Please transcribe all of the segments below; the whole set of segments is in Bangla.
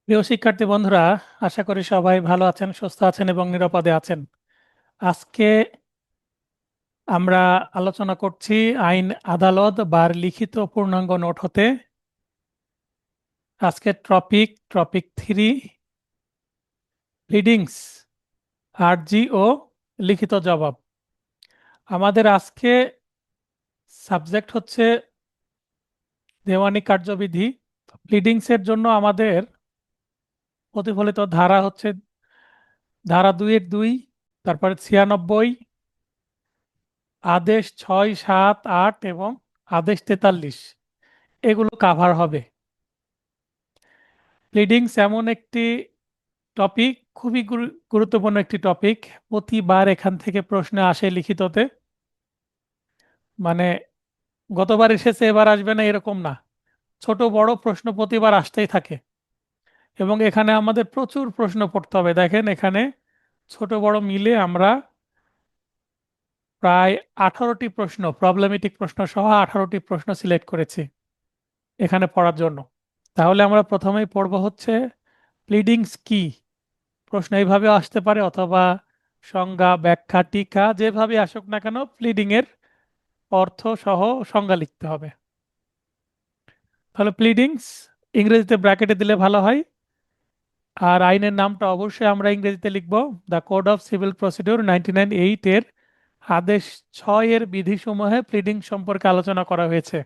প্রিয় শিক্ষার্থী বন্ধুরা, আশা করি সবাই ভালো আছেন, সুস্থ আছেন এবং নিরাপদে আছেন। আজকে আমরা আলোচনা করছি আইন আদালত বা লিখিত পূর্ণাঙ্গ নোট হতে। আজকে টপিক 3, প্লিডিংস, আরজি ও লিখিত জবাব। আমাদের আজকে সাবজেক্ট হচ্ছে দেওয়ানি কার্যবিধি। প্লিডিংস এর জন্য আমাদের প্রতিফলিত ধারা হচ্ছে ধারা 2-2, তারপরে 96, আদেশ 6, 7, 8 এবং আদেশ 43, এগুলো কাভার হবে। প্লিডিংস এমন একটি টপিক, খুবই গুরুত্বপূর্ণ একটি টপিক। প্রতিবার এখান থেকে প্রশ্ন আসে লিখিততে, মানে গতবার এসেছে এবার আসবে না এরকম না, ছোট বড় প্রশ্ন প্রতিবার আসতেই থাকে। এবং এখানে আমাদের প্রচুর প্রশ্ন পড়তে হবে। দেখেন এখানে ছোট বড় মিলে আমরা প্রায় 18টি প্রশ্ন, প্রবলেমেটিক প্রশ্ন সহ 18টি প্রশ্ন সিলেক্ট করেছি এখানে পড়ার জন্য। তাহলে আমরা প্রথমেই পড়ব হচ্ছে প্লিডিংস কি। প্রশ্ন এইভাবে আসতে পারে, অথবা সংজ্ঞা, ব্যাখ্যা, টিকা, যেভাবে আসুক না কেন প্লিডিং এর অর্থ সহ সংজ্ঞা লিখতে হবে। তাহলে প্লিডিংস ইংরেজিতে ব্র্যাকেটে দিলে ভালো হয়। আর আইনের নামটা অবশ্যই আমরা ইংরেজিতে লিখব। The code of civil procedure 1998 এর আদেশ 6 এর বিধিসমূহে প্লিডিং সম্পর্কে আলোচনা করা হয়েছে।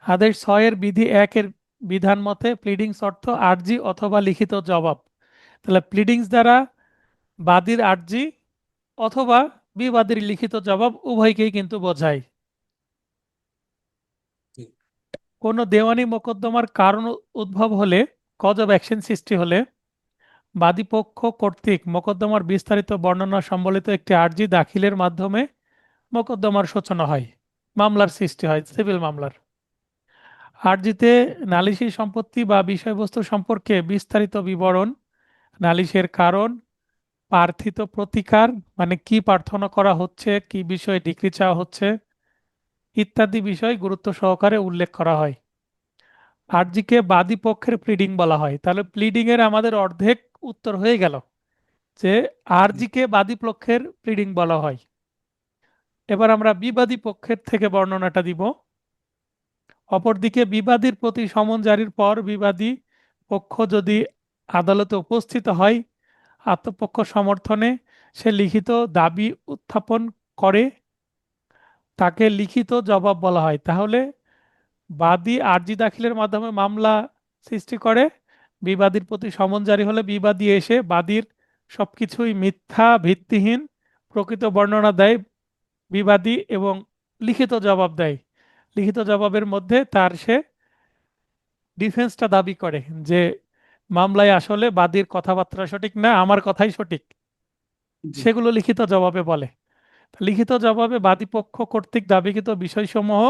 আদেশ 6 এর বিধি 1 এর বিধান মতে প্লিডিংস অর্থ আর্জি অথবা লিখিত জবাব। তাহলে প্লিডিংস দ্বারা বাদীর আর্জি অথবা বিবাদীর লিখিত জবাব উভয়কেই কিন্তু বোঝায়। কোনো দেওয়ানি মোকদ্দমার কারণ উদ্ভব হলে, কজ অফ অ্যাকশন সৃষ্টি হলে, বাদীপক্ষ কর্তৃক মোকদ্দমার বিস্তারিত বর্ণনা সম্বলিত একটি আর্জি দাখিলের মাধ্যমে মোকদ্দমার সূচনা হয়, মামলার সৃষ্টি হয়, সিভিল মামলার। আর্জিতে নালিশি সম্পত্তি বা বিষয়বস্তু সম্পর্কে বিস্তারিত বিবরণ, নালিশের কারণ, প্রার্থিত প্রতিকার, মানে কি প্রার্থনা করা হচ্ছে, কি বিষয়ে ডিক্রি চাওয়া হচ্ছে ইত্যাদি বিষয় গুরুত্ব সহকারে উল্লেখ করা হয়। আরজিকে বাদী পক্ষের প্লিডিং বলা হয়। তাহলে প্লিডিং এর আমাদের অর্ধেক উত্তর হয়ে গেল, যে আরজিকে বাদী পক্ষের প্লিডিং বলা হয়। এবার আমরা বিবাদী পক্ষের থেকে বর্ণনাটা দিব। অপরদিকে বিবাদীর প্রতি সমন জারির পর বিবাদী পক্ষ যদি আদালতে উপস্থিত হয়, আত্মপক্ষ সমর্থনে সে লিখিত দাবি উত্থাপন করে, তাকে লিখিত জবাব বলা হয়। তাহলে বাদী আরজি দাখিলের মাধ্যমে মামলা সৃষ্টি করে, বিবাদীর প্রতি সমন জারি হলে বিবাদী এসে বাদীর সবকিছুই মিথ্যা, ভিত্তিহীন প্রকৃত বর্ণনা দেয় বিবাদী, এবং লিখিত জবাব দেয়। লিখিত জবাবের মধ্যে তার সে ডিফেন্সটা দাবি করে যে মামলায় আসলে বাদীর কথাবার্তা সঠিক না, আমার কথাই সঠিক, জি। সেগুলো লিখিত জবাবে বলে। লিখিত জবাবে বাদীপক্ষ কর্তৃক দাবিকৃত বিষয়সমূহ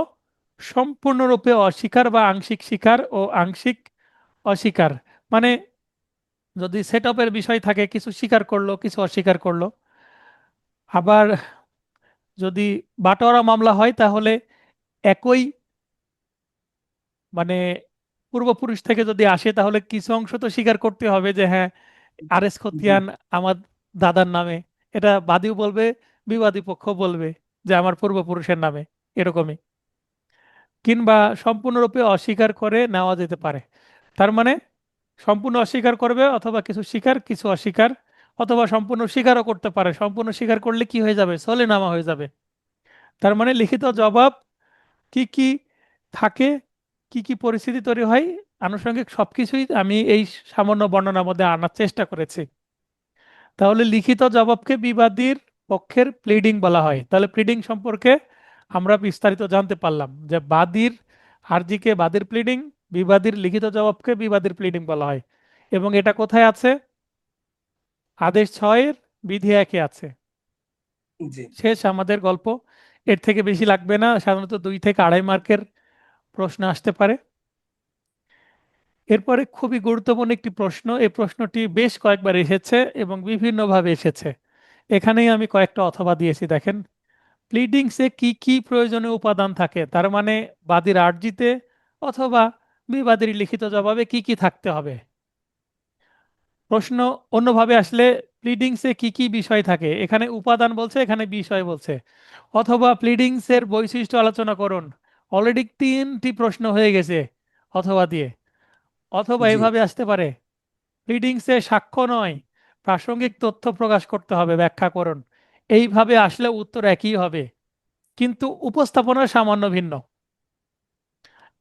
সম্পূর্ণরূপে অস্বীকার বা আংশিক স্বীকার ও আংশিক অস্বীকার, মানে যদি সেটআপের বিষয় থাকে, কিছু স্বীকার করলো কিছু অস্বীকার করলো। আবার যদি বাটোয়ারা মামলা হয় তাহলে একই, মানে পূর্বপুরুষ থেকে যদি আসে তাহলে কিছু অংশ তো স্বীকার করতে হবে যে হ্যাঁ, আর এস জি। খতিয়ান আমার দাদার নামে, এটা বাদীও বলবে, বিবাদী পক্ষ বলবে যে আমার পূর্বপুরুষের নামে, এরকমই। কিংবা সম্পূর্ণরূপে অস্বীকার করে নেওয়া যেতে পারে। তার মানে সম্পূর্ণ অস্বীকার করবে, অথবা কিছু স্বীকার কিছু অস্বীকার, অথবা সম্পূর্ণ স্বীকারও করতে পারে। সম্পূর্ণ স্বীকার করলে কি হয়ে যাবে, সলেনামা হয়ে যাবে। তার মানে লিখিত জবাব কি কি থাকে, কি কি পরিস্থিতি তৈরি হয়, আনুষঙ্গিক সবকিছুই আমি এই সামান্য বর্ণনার মধ্যে আনার চেষ্টা করেছি। তাহলে লিখিত জবাবকে বিবাদীর পক্ষের প্লিডিং বলা হয়। তাহলে প্লিডিং সম্পর্কে আমরা বিস্তারিত জানতে পারলাম, যে বাদীর আরজিকে বাদীর প্লিডিং, বিবাদীর লিখিত জবাবকে বিবাদীর প্লিডিং বলা হয়। এবং এটা কোথায় আছে, আদেশ 6 এর বিধি 1-এ আছে। জি। শেষ আমাদের গল্প। এর থেকে বেশি লাগবে না, সাধারণত 2 থেকে 2.5 মার্কের প্রশ্ন আসতে পারে। এরপরে খুবই গুরুত্বপূর্ণ একটি প্রশ্ন, এই প্রশ্নটি বেশ কয়েকবার এসেছে এবং বিভিন্নভাবে এসেছে। এখানেই আমি কয়েকটা অথবা দিয়েছি, দেখেন। প্লিডিংসে কি কি প্রয়োজনীয় উপাদান থাকে, তার মানে বাদীর আর্জিতে অথবা বিবাদীর লিখিত জবাবে কি কি থাকতে হবে। প্রশ্ন অন্যভাবে আসলে, প্লিডিংসে কি কি বিষয় থাকে, এখানে উপাদান বলছে, এখানে বিষয় বলছে। অথবা প্লিডিংসের বৈশিষ্ট্য আলোচনা করুন, অলরেডি তিনটি প্রশ্ন হয়ে গেছে অথবা দিয়ে। অথবা জি এভাবে আসতে পারে, প্লিডিংসে সাক্ষ্য নয় প্রাসঙ্গিক তথ্য প্রকাশ করতে হবে, ব্যাখ্যা করুন। এইভাবে আসলে উত্তর একই হবে, কিন্তু উপস্থাপনা সামান্য ভিন্ন।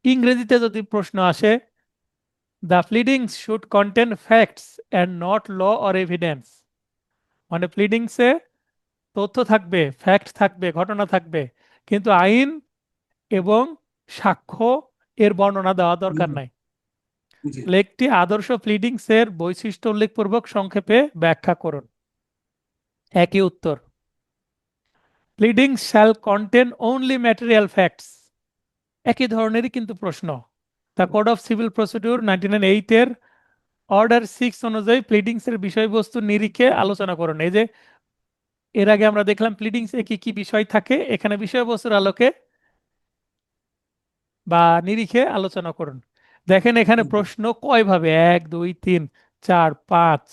ইংরেজিতে যদি প্রশ্ন আসে, the pleadings should contain facts and not law or evidence, মানে প্লিডিংসে তথ্য থাকবে, ফ্যাক্ট থাকবে, ঘটনা থাকবে, কিন্তু আইন এবং সাক্ষ্য এর বর্ণনা দেওয়া দরকার জি নাই। জি তাহলে একটি আদর্শ প্লিডিংসের বৈশিষ্ট্য উল্লেখপূর্বক সংক্ষেপে ব্যাখ্যা করুন। একই উত্তর, pleadings shall contain only material facts. একই ধরনেরই কিন্তু প্রশ্ন। The code of civil procedure 1908 এর অর্ডার 6 অনুযায়ী প্লিডিংস এর বিষয়বস্তু নিরিখে আলোচনা করুন। এই যে এর আগে আমরা দেখলাম প্লিডিংস এ কি কি বিষয় থাকে, এখানে বিষয়বস্তুর আলোকে বা নিরিখে আলোচনা করুন। দেখেন এখানে জি। প্রশ্ন কয় ভাবে, 1 2 3 4 5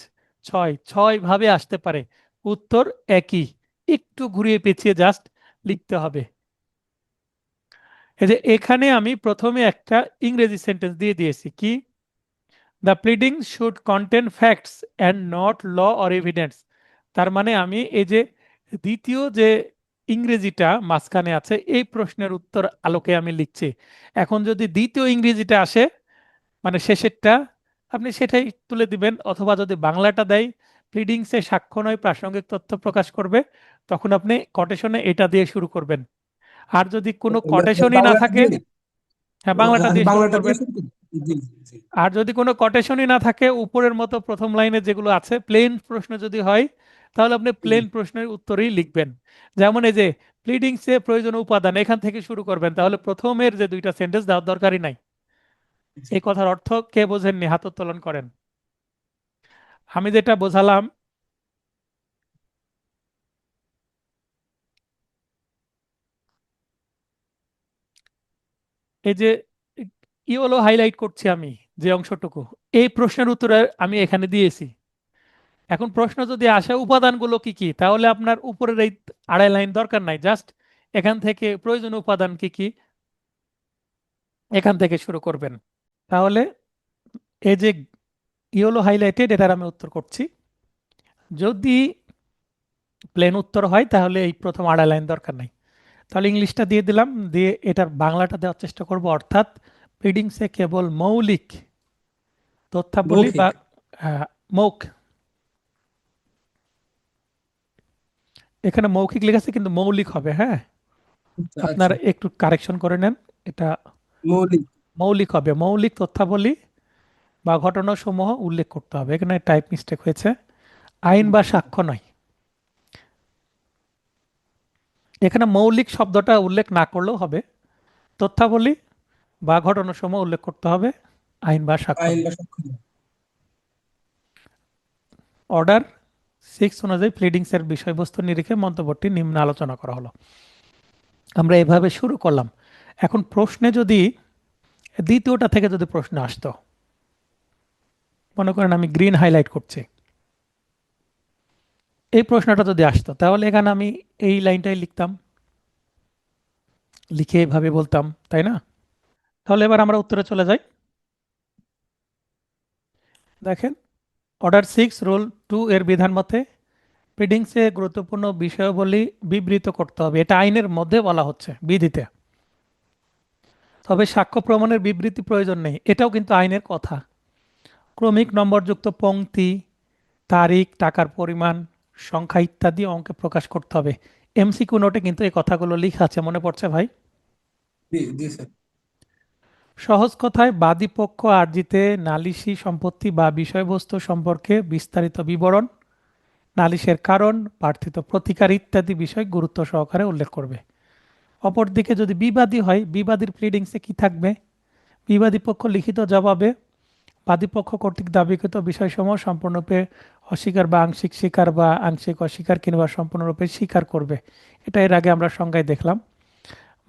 6, 6 ভাবে আসতে পারে। উত্তর একই, একটু ঘুরিয়ে পেঁচিয়ে জাস্ট লিখতে হবে। এই যে এখানে আমি প্রথমে একটা ইংরেজি সেন্টেন্স দিয়ে দিয়েছি কি, the pleading should contain facts and not law or evidence. তার মানে আমি এই যে দ্বিতীয় যে ইংরেজিটা মাঝখানে আছে এই প্রশ্নের উত্তর আলোকে আমি লিখছি। এখন যদি দ্বিতীয় ইংরেজিটা আসে, মানে শেষেরটা, আপনি সেটাই তুলে দিবেন। অথবা যদি বাংলাটা দেয়, প্লিডিংসে সাক্ষ্য নয় প্রাসঙ্গিক তথ্য প্রকাশ করবে, তখন আপনি কোটেশনে এটা দিয়ে শুরু করবেন। আর যদি কোনো কোটেশনই না বাংলাটা থাকে, দিয়ে হ্যাঁ বাংলাটা আমি দিয়ে শুরু বাংলাটা দিয়ে করবেন। শুরু করি। জি জি আর যদি কোনো কোটেশনই না থাকে, উপরের মতো প্রথম লাইনে যেগুলো আছে প্লেন প্রশ্ন যদি হয়, তাহলে আপনি জি প্লেন প্রশ্নের উত্তরেই লিখবেন। যেমন এই যে প্লিডিংসে প্রয়োজনীয় উপাদান, এখান থেকে শুরু করবেন, তাহলে প্রথমের যে দুইটা সেন্টেন্স দেওয়ার দরকারই নাই। জি এই কথার অর্থ কে বোঝেননি হাত উত্তোলন করেন। আমি যেটা বোঝালাম, এই যে ইয়েলো হাইলাইট করছি আমি যে অংশটুকু, এই প্রশ্নের উত্তরে আমি এখানে দিয়েছি। এখন প্রশ্ন যদি আসে উপাদানগুলো কি কি, তাহলে আপনার উপরের এই 2.5 লাইন দরকার নাই, জাস্ট এখান থেকে প্রয়োজনীয় উপাদান কি কি এখান থেকে শুরু করবেন। তাহলে এই যে ইয়েলো হাইলাইটেড, এটার আমি উত্তর করছি। যদি প্লেন উত্তর হয় তাহলে এই প্রথম 2.5 লাইন দরকার নাই। তাহলে ইংলিশটা দিয়ে দিলাম, দিয়ে এটার বাংলাটা দেওয়ার চেষ্টা করব। অর্থাৎ প্রিডিংসে কেবল মৌলিক তথ্যাবলী বা মৌখিক। আহ, মৌখ, এখানে মৌখিক লেখা আছে কিন্তু মৌলিক হবে, হ্যাঁ। আচ্ছা আচ্ছা। আপনারা একটু কারেকশন করে নেন, এটা মৌলিক। মৌলিক হবে। মৌলিক তথ্যাবলী বা ঘটনাসমূহ উল্লেখ করতে হবে, এখানে টাইপ মিস্টেক হয়েছে, আইন বা সাক্ষ্য নয়। এখানে মৌলিক শব্দটা উল্লেখ না করলেও হবে, তথ্যাবলী বা ঘটনাসমূহ উল্লেখ করতে হবে, আইন বা সাক্ষ্য আইন নয়। বা সাক্ষ্য। অর্ডার 6 অনুযায়ী প্লিডিংস এর বিষয়বস্তু নিরিখে মন্তব্যটি নিম্ন আলোচনা করা হলো। আমরা এভাবে শুরু করলাম। এখন প্রশ্নে যদি দ্বিতীয়টা থেকে যদি প্রশ্ন আসতো, মনে করেন আমি গ্রিন হাইলাইট করছি, এই প্রশ্নটা যদি আসতো, তাহলে এখানে আমি এই লাইনটাই লিখতাম, লিখে এভাবে বলতাম, তাই না? তাহলে এবার আমরা উত্তরে চলে যাই। দেখেন, অর্ডার 6 রুল 2 এর বিধান মতে প্রিডিংসে গুরুত্বপূর্ণ বিষয়াবলী বিবৃত করতে হবে, এটা আইনের মধ্যে বলা হচ্ছে বিধিতে। তবে সাক্ষ্য প্রমাণের বিবৃতি প্রয়োজন নেই, এটাও কিন্তু আইনের কথা। ক্রমিক নম্বরযুক্ত পংক্তি, তারিখ, টাকার পরিমাণ, সংখ্যা ইত্যাদি অঙ্কে প্রকাশ করতে হবে। এমসিকিউ নোটে কিন্তু এই কথাগুলো লেখা আছে, মনে পড়ছে ভাই? জি জি স্যার। সহজ কথায় বাদী পক্ষ আর্জিতে নালিশি সম্পত্তি বা বিষয়বস্তু সম্পর্কে বিস্তারিত বিবরণ, নালিশের কারণ, প্রার্থিত প্রতিকার ইত্যাদি বিষয় গুরুত্ব সহকারে উল্লেখ করবে। অপরদিকে যদি বিবাদী হয়, বিবাদীর প্লিডিংসে কি থাকবে? বিবাদী পক্ষ লিখিত জবাবে বাদীপক্ষ কর্তৃক দাবিকৃত বিষয়সমূহ সম্পূর্ণরূপে অস্বীকার বা আংশিক স্বীকার বা আংশিক অস্বীকার কিংবা সম্পূর্ণরূপে স্বীকার করবে। এটা এর আগে আমরা সংজ্ঞায় দেখলাম।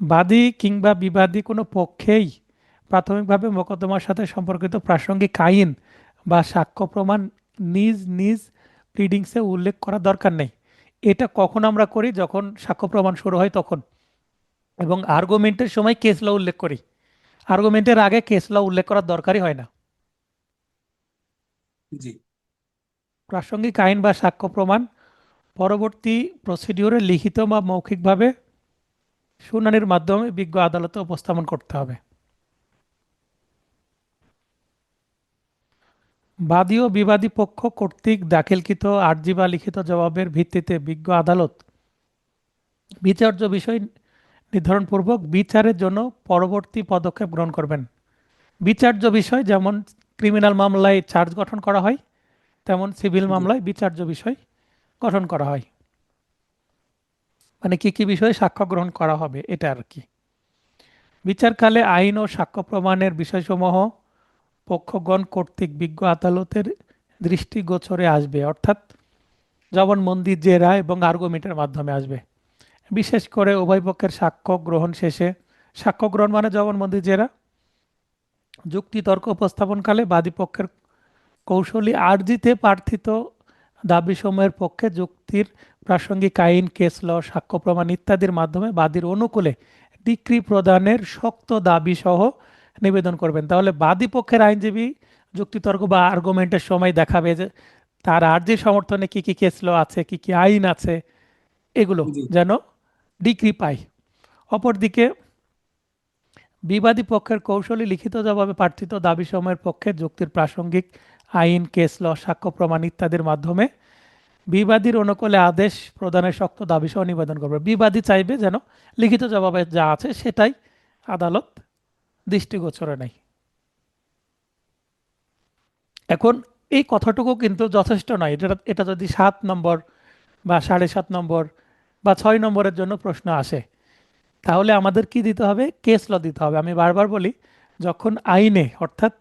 বাদী কিংবা বিবাদী কোনো পক্ষেই প্রাথমিকভাবে মোকদ্দমার সাথে সম্পর্কিত প্রাসঙ্গিক আইন বা সাক্ষ্য প্রমাণ নিজ নিজ প্লিডিংসে উল্লেখ করা দরকার নেই। এটা কখন আমরা করি? যখন সাক্ষ্য প্রমাণ শুরু হয় তখন, এবং আর্গুমেন্টের সময় কেস ল উল্লেখ করি। আর্গুমেন্টের আগে কেস ল উল্লেখ করার দরকারই হয় না। জি প্রাসঙ্গিক আইন বা সাক্ষ্য প্রমাণ পরবর্তী প্রসিডিওরে লিখিত বা মৌখিকভাবে শুনানির মাধ্যমে বিজ্ঞ আদালতে উপস্থাপন করতে হবে। বাদী ও বিবাদী পক্ষ কর্তৃক দাখিলকৃত আর্জি বা লিখিত জবাবের ভিত্তিতে বিজ্ঞ আদালত বিচার্য বিষয় নির্ধারণপূর্বক বিচারের জন্য পরবর্তী পদক্ষেপ গ্রহণ করবেন। বিচার্য বিষয় যেমন ক্রিমিনাল মামলায় চার্জ গঠন করা হয়, তেমন সিভিল জি মামলায় বিচার্য বিষয় গঠন করা হয়। মানে কি কি বিষয়ে সাক্ষ্য গ্রহণ করা হবে এটা আর কি। বিচারকালে আইন ও সাক্ষ্য প্রমাণের বিষয়সমূহ পক্ষগণ কর্তৃক বিজ্ঞ আদালতের দৃষ্টিগোচরে আসবে, অর্থাৎ জবানবন্দি, জেরা এবং আর্গুমেন্টের মাধ্যমে আসবে। বিশেষ করে উভয় পক্ষের সাক্ষ্য গ্রহণ শেষে, সাক্ষ্য গ্রহণ মানে জবানবন্দি, জেরা, যুক্তিতর্ক উপস্থাপনকালে বাদী পক্ষের কৌশলী আর্জিতে প্রার্থিত দাবিসমূহের পক্ষে যুক্তির প্রাসঙ্গিক আইন, কেস ল, সাক্ষ্য প্রমাণ ইত্যাদির মাধ্যমে বাদীর অনুকূলে ডিক্রি প্রদানের শক্ত দাবি সহ নিবেদন করবেন। তাহলে বাদী পক্ষের আইনজীবী যুক্তিতর্ক বা আর্গুমেন্টের সময় দেখাবে যে তার আর্জি সমর্থনে কি কি কেস ল আছে, কি কি আইন আছে, এগুলো জি যেন ডিক্রি পায়। অপরদিকে বিবাদী পক্ষের কৌশলী লিখিত জবাবে প্রার্থিত দাবিসমূহের পক্ষে যুক্তির প্রাসঙ্গিক আইন, কেস ল, সাক্ষ্য প্রমাণ ইত্যাদির মাধ্যমে বিবাদীর অনুকূলে আদেশ প্রদানের শক্ত দাবি সহ নিবেদন করবে। বিবাদী চাইবে যেন লিখিত জবাবে যা আছে সেটাই আদালত দৃষ্টিগোচরে নেয়। এখন এই কথাটুকু কিন্তু যথেষ্ট নয়। এটা এটা যদি 7 নম্বর বা 7.5 নম্বর বা 6 নম্বরের জন্য প্রশ্ন আসে, তাহলে আমাদের কি দিতে হবে? কেস ল দিতে হবে। আমি বারবার বলি, যখন আইনে অর্থাৎ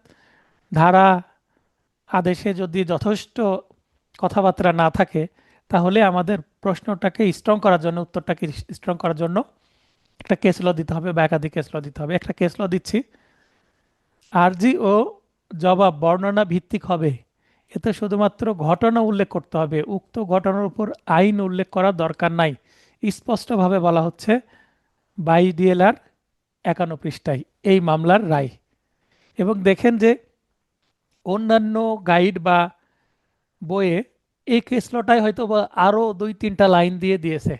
ধারা, আদেশে যদি যথেষ্ট কথাবার্তা না থাকে, তাহলে আমাদের প্রশ্নটাকে স্ট্রং করার জন্য, উত্তরটাকে স্ট্রং করার জন্য একটা কেস ল দিতে হবে বা একাধিক কেস ল দিতে হবে। একটা কেস ল দিচ্ছি। আরজি ও জবাব বর্ণনা ভিত্তিক হবে। এতে শুধুমাত্র ঘটনা উল্লেখ করতে হবে, উক্ত ঘটনার উপর আইন উল্লেখ করার দরকার নাই। স্পষ্টভাবে বলা হচ্ছে 22 DLR 51 পৃষ্ঠায় এই মামলার রায়। এবং দেখেন যে অন্যান্য গাইড বা বইয়ে এই কেসলটাই হয়তো বা আরো 2-3টা লাইন দিয়ে দিয়েছে,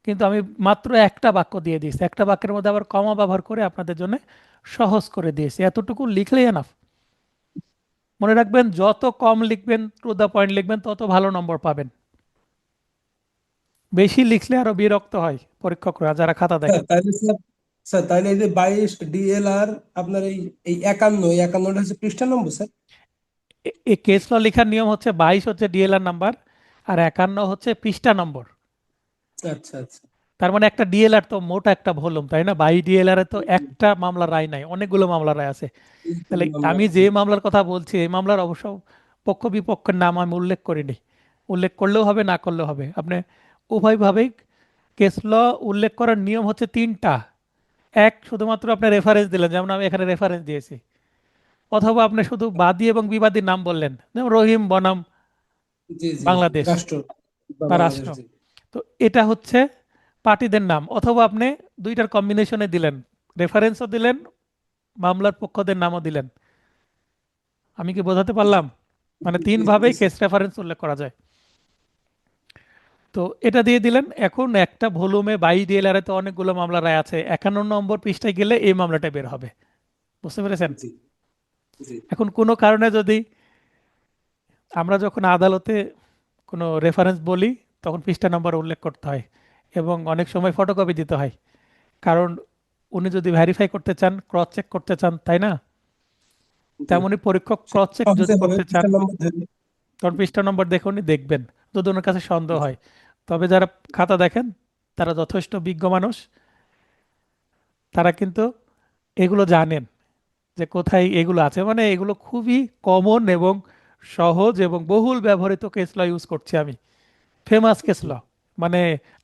কিন্তু আমি মাত্র একটা বাক্য দিয়ে দিয়েছি। একটা বাক্যের মধ্যে আবার কমা ব্যবহার করে আপনাদের জন্য সহজ করে দিয়েছি। এতটুকু লিখলেই এনাফ। মনে রাখবেন, যত কম লিখবেন, টু দ্য পয়েন্ট লিখবেন, তত ভালো নম্বর পাবেন। বেশি লিখলে আরো বিরক্ত হয় পরীক্ষকরা যারা খাতা স্যার দেখেন। তাহলে স্যার স্যার তাহলে এই যে 22 DLR আপনার এই এই 51টা হচ্ছে পৃষ্ঠা নম্বর স্যার। এই কেস ল লেখার নিয়ম হচ্ছে 22 হচ্ছে ডিএলআর নাম্বার, আর 51 হচ্ছে পৃষ্ঠা নম্বর। আচ্ছা আচ্ছা। তার মানে একটা ডিএলআর তো মোটা একটা ভলিউম, তাই না? 22 DLR এ তো একটা মামলার রায় নাই, অনেকগুলো মামলার রায় আছে। তাহলে আমি যে মামলার কথা বলছি, এই মামলার অবশ্য পক্ষ বিপক্ষের নাম আমি উল্লেখ করিনি। উল্লেখ করলেও হবে, না করলেও হবে। আপনি উভয়ভাবেই কেস ল উল্লেখ করার নিয়ম হচ্ছে 3টা। এক, শুধুমাত্র আপনি রেফারেন্স দিলেন, যেমন আমি এখানে রেফারেন্স দিয়েছি। অথবা আপনি শুধু বাদী এবং বিবাদীর নাম বললেন, যেমন রহিম বনাম জি জি জি বাংলাদেশ রাষ্ট্র বা বা বাংলাদেশ রাষ্ট্র। জি। তো এটা হচ্ছে পার্টিদের নাম। অথবা আপনি দুইটার কম্বিনেশনে দিলেন, রেফারেন্সও দিলেন, মামলার পক্ষদের নামও দিলেন। আমি কি বোঝাতে পারলাম? মানে তিন জি জি ভাবেই স্যার। কেস রেফারেন্স উল্লেখ করা যায়। তো এটা দিয়ে দিলেন। এখন একটা ভলিউমে 22 DLR এ তো অনেকগুলো মামলা রায় আছে, 51 নম্বর পৃষ্ঠায় গেলে এই মামলাটা বের হবে। বুঝতে পেরেছেন? জি জি এখন কোনো কারণে যদি আমরা যখন আদালতে কোনো রেফারেন্স বলি, তখন পৃষ্ঠা নম্বর উল্লেখ করতে হয় এবং অনেক সময় ফটোকপি দিতে হয়। কারণ উনি যদি ভেরিফাই করতে চান, ক্রস চেক করতে চান, তাই না? জি তেমনই পরীক্ষক ক্রস চেক যদি সহজে হবে করতে চান, পৃষ্ঠা নম্বর ধরে। তখন পৃষ্ঠা নম্বর দেখে উনি দেখবেন, যদি ওনার কাছে সন্দেহ হয়। তবে যারা খাতা দেখেন তারা যথেষ্ট বিজ্ঞ মানুষ, তারা কিন্তু এগুলো জানেন যে কোথায় এগুলো আছে, মানে এগুলো খুবই কমন এবং সহজ এবং বহুল ব্যবহৃত কেস ল ইউজ করছি আমি, ফেমাস কেস ল, মানে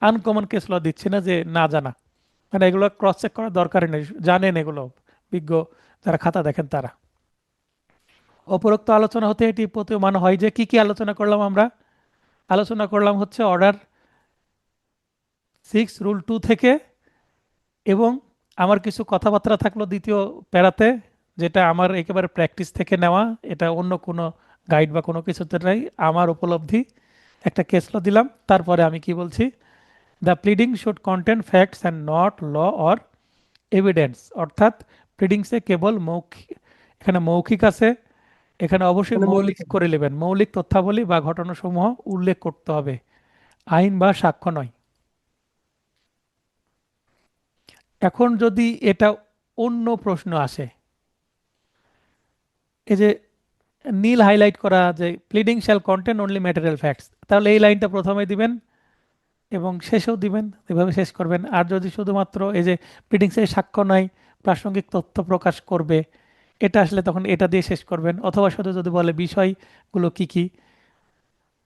আনকমন কেস ল দিচ্ছি না যে না জানা, মানে এগুলো ক্রস চেক করার দরকারই নেই, জানেন এগুলো বিজ্ঞ যারা খাতা দেখেন তারা। উপরোক্ত আলোচনা হতে এটি প্রতীয়মান হয় যে কি কি আলোচনা করলাম আমরা, আলোচনা করলাম হচ্ছে অর্ডার 6 রুল 2 থেকে, এবং আমার কিছু কথাবার্তা থাকলো দ্বিতীয় প্যারাতে, যেটা আমার একেবারে প্র্যাকটিস থেকে নেওয়া, এটা অন্য কোনো গাইড বা কোনো কিছুতে নাই, আমার উপলব্ধি, একটা কেসলো দিলাম। তারপরে আমি কি বলছি, the pleading should contain facts and not law or evidence, অর্থাৎ প্লিডিংসে কেবল মৌখিক, এখানে মৌখিক আছে, এখানে অবশ্যই মানে মৌলিক। মৌলিক করে নেবেন, মৌলিক তথ্যাবলী বা ঘটনাসমূহ উল্লেখ করতে হবে, আইন বা সাক্ষ্য নয়। এখন যদি এটা অন্য প্রশ্ন আসে, এই যে নীল হাইলাইট করা যে pleading shall contain only material facts, তাহলে এই লাইনটা প্রথমে দিবেন এবং শেষেও দিবেন, এভাবে শেষ করবেন। আর যদি শুধুমাত্র এই যে প্লিডিংসে সাক্ষ্য নয় প্রাসঙ্গিক তথ্য প্রকাশ করবে, এটা আসলে তখন এটা দিয়ে শেষ করবেন, অথবা শুধু যদি বলে বিষয়গুলো কি কি,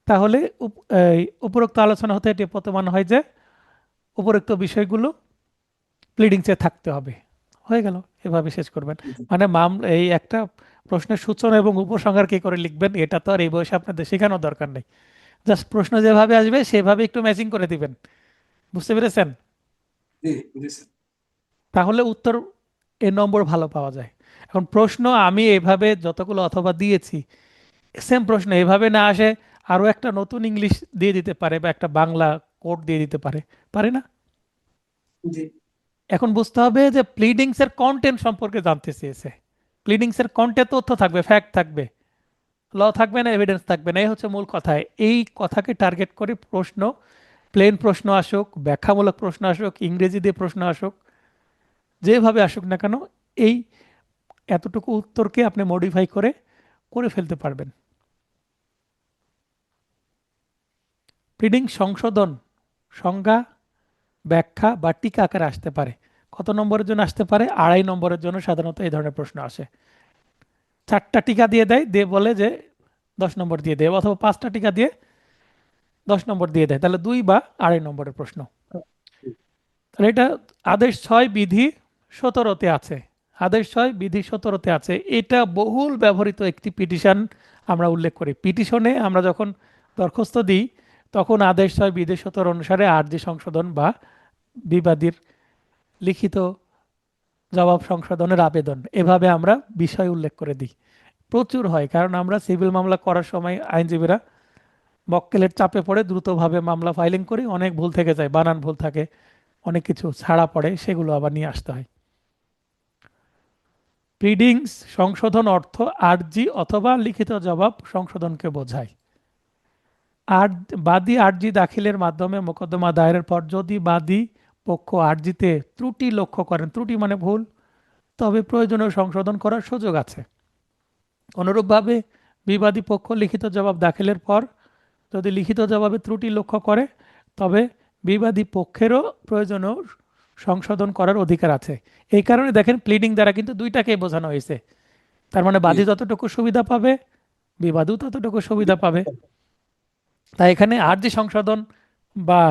তাহলে এই উপরোক্ত আলোচনা হতে এটি প্রতীয়মান হয় যে উপরোক্ত বিষয়গুলো প্লিডিংসে থাকতে হবে, হয়ে গেল, এভাবে শেষ করবেন। মানে এই একটা প্রশ্নের সূচনা এবং উপসংহার কি করে লিখবেন, এটা তো আর এই বয়সে আপনাদের শেখানোর দরকার নেই, জাস্ট প্রশ্ন যেভাবে আসবে সেভাবে একটু ম্যাচিং করে দিবেন, বুঝতে পেরেছেন? জি জি স্যার। তাহলে উত্তর নম্বর ভালো পাওয়া যায়। এখন প্রশ্ন আমি এভাবে যতগুলো অথবা দিয়েছি, সেম প্রশ্ন এভাবে না আসে আরো একটা নতুন ইংলিশ দিয়ে দিতে পারে বা একটা বাংলা কোড দিয়ে দিতে পারে, পারে না? জি এখন বুঝতে হবে যে প্লিডিংস এর কন্টেন্ট সম্পর্কে জানতে চেয়েছে, প্লিডিংস এর কন্টেন্ট তথ্য থাকবে, ফ্যাক্ট থাকবে, ল থাকবে না, এভিডেন্স থাকবে না, এই হচ্ছে মূল কথা। এই কথাকে টার্গেট করে প্রশ্ন, প্লেন প্রশ্ন আসুক, ব্যাখ্যামূলক প্রশ্ন আসুক, ইংরেজি দিয়ে প্রশ্ন আসুক, যেভাবে আসুক না কেন, এই এতটুকু উত্তরকে আপনি মডিফাই করে করে ফেলতে পারবেন। প্লিডিং সংশোধন সংজ্ঞা, ব্যাখ্যা বা টিকা আকারে আসতে পারে। কত নম্বরের জন্য আসতে পারে? 2.5 নম্বরের জন্য সাধারণত এই ধরনের প্রশ্ন আসে। 4টা টিকা দিয়ে দেয়, দিয়ে বলে যে 10 নম্বর দিয়ে দেয়, অথবা 5টা টিকা দিয়ে 10 নম্বর দিয়ে দেয়, তাহলে 2 বা 2.5 নম্বরের প্রশ্ন। তাহলে এটা আদেশ 6 বিধি 17তে আছে, আদেশ 6 বিধি 17তে আছে, এটা বহুল ব্যবহৃত একটি পিটিশন আমরা উল্লেখ করি। পিটিশনে আমরা যখন দরখাস্ত দিই তখন আদেশ 6 বিধি 17 অনুসারে আর্জি সংশোধন বা বিবাদীর লিখিত জবাব সংশোধনের আবেদন, এভাবে আমরা বিষয় উল্লেখ করে দিই। প্রচুর হয়, কারণ আমরা সিভিল মামলা করার সময় আইনজীবীরা মক্কেলের চাপে পড়ে দ্রুতভাবে মামলা ফাইলিং করি, অনেক ভুল থেকে যায়, বানান ভুল থাকে, অনেক কিছু ছাড়া পড়ে, সেগুলো আবার নিয়ে আসতে হয়। প্লিডিংস সংশোধন অর্থ আর্জি অথবা লিখিত জবাব সংশোধনকে বোঝায়। আর বাদী আর্জি দাখিলের মাধ্যমে মোকদ্দমা দায়েরের পর যদি বাদী পক্ষ আর্জিতে ত্রুটি লক্ষ্য করেন, ত্রুটি মানে ভুল, তবে প্রয়োজনীয় সংশোধন করার সুযোগ আছে। অনুরূপভাবে বিবাদী পক্ষ লিখিত জবাব দাখিলের পর যদি লিখিত জবাবে ত্রুটি লক্ষ্য করে, তবে বিবাদী পক্ষেরও প্রয়োজনীয় সংশোধন করার অধিকার আছে। এই কারণে দেখেন প্লিডিং দ্বারা কিন্তু দুইটাকেই বোঝানো হয়েছে, তার মানে জি। বাদী যতটুকু সুবিধা পাবে বিবাদীও ততটুকু সুবিধা পাবে। তাই এখানে আর্জি সংশোধন বা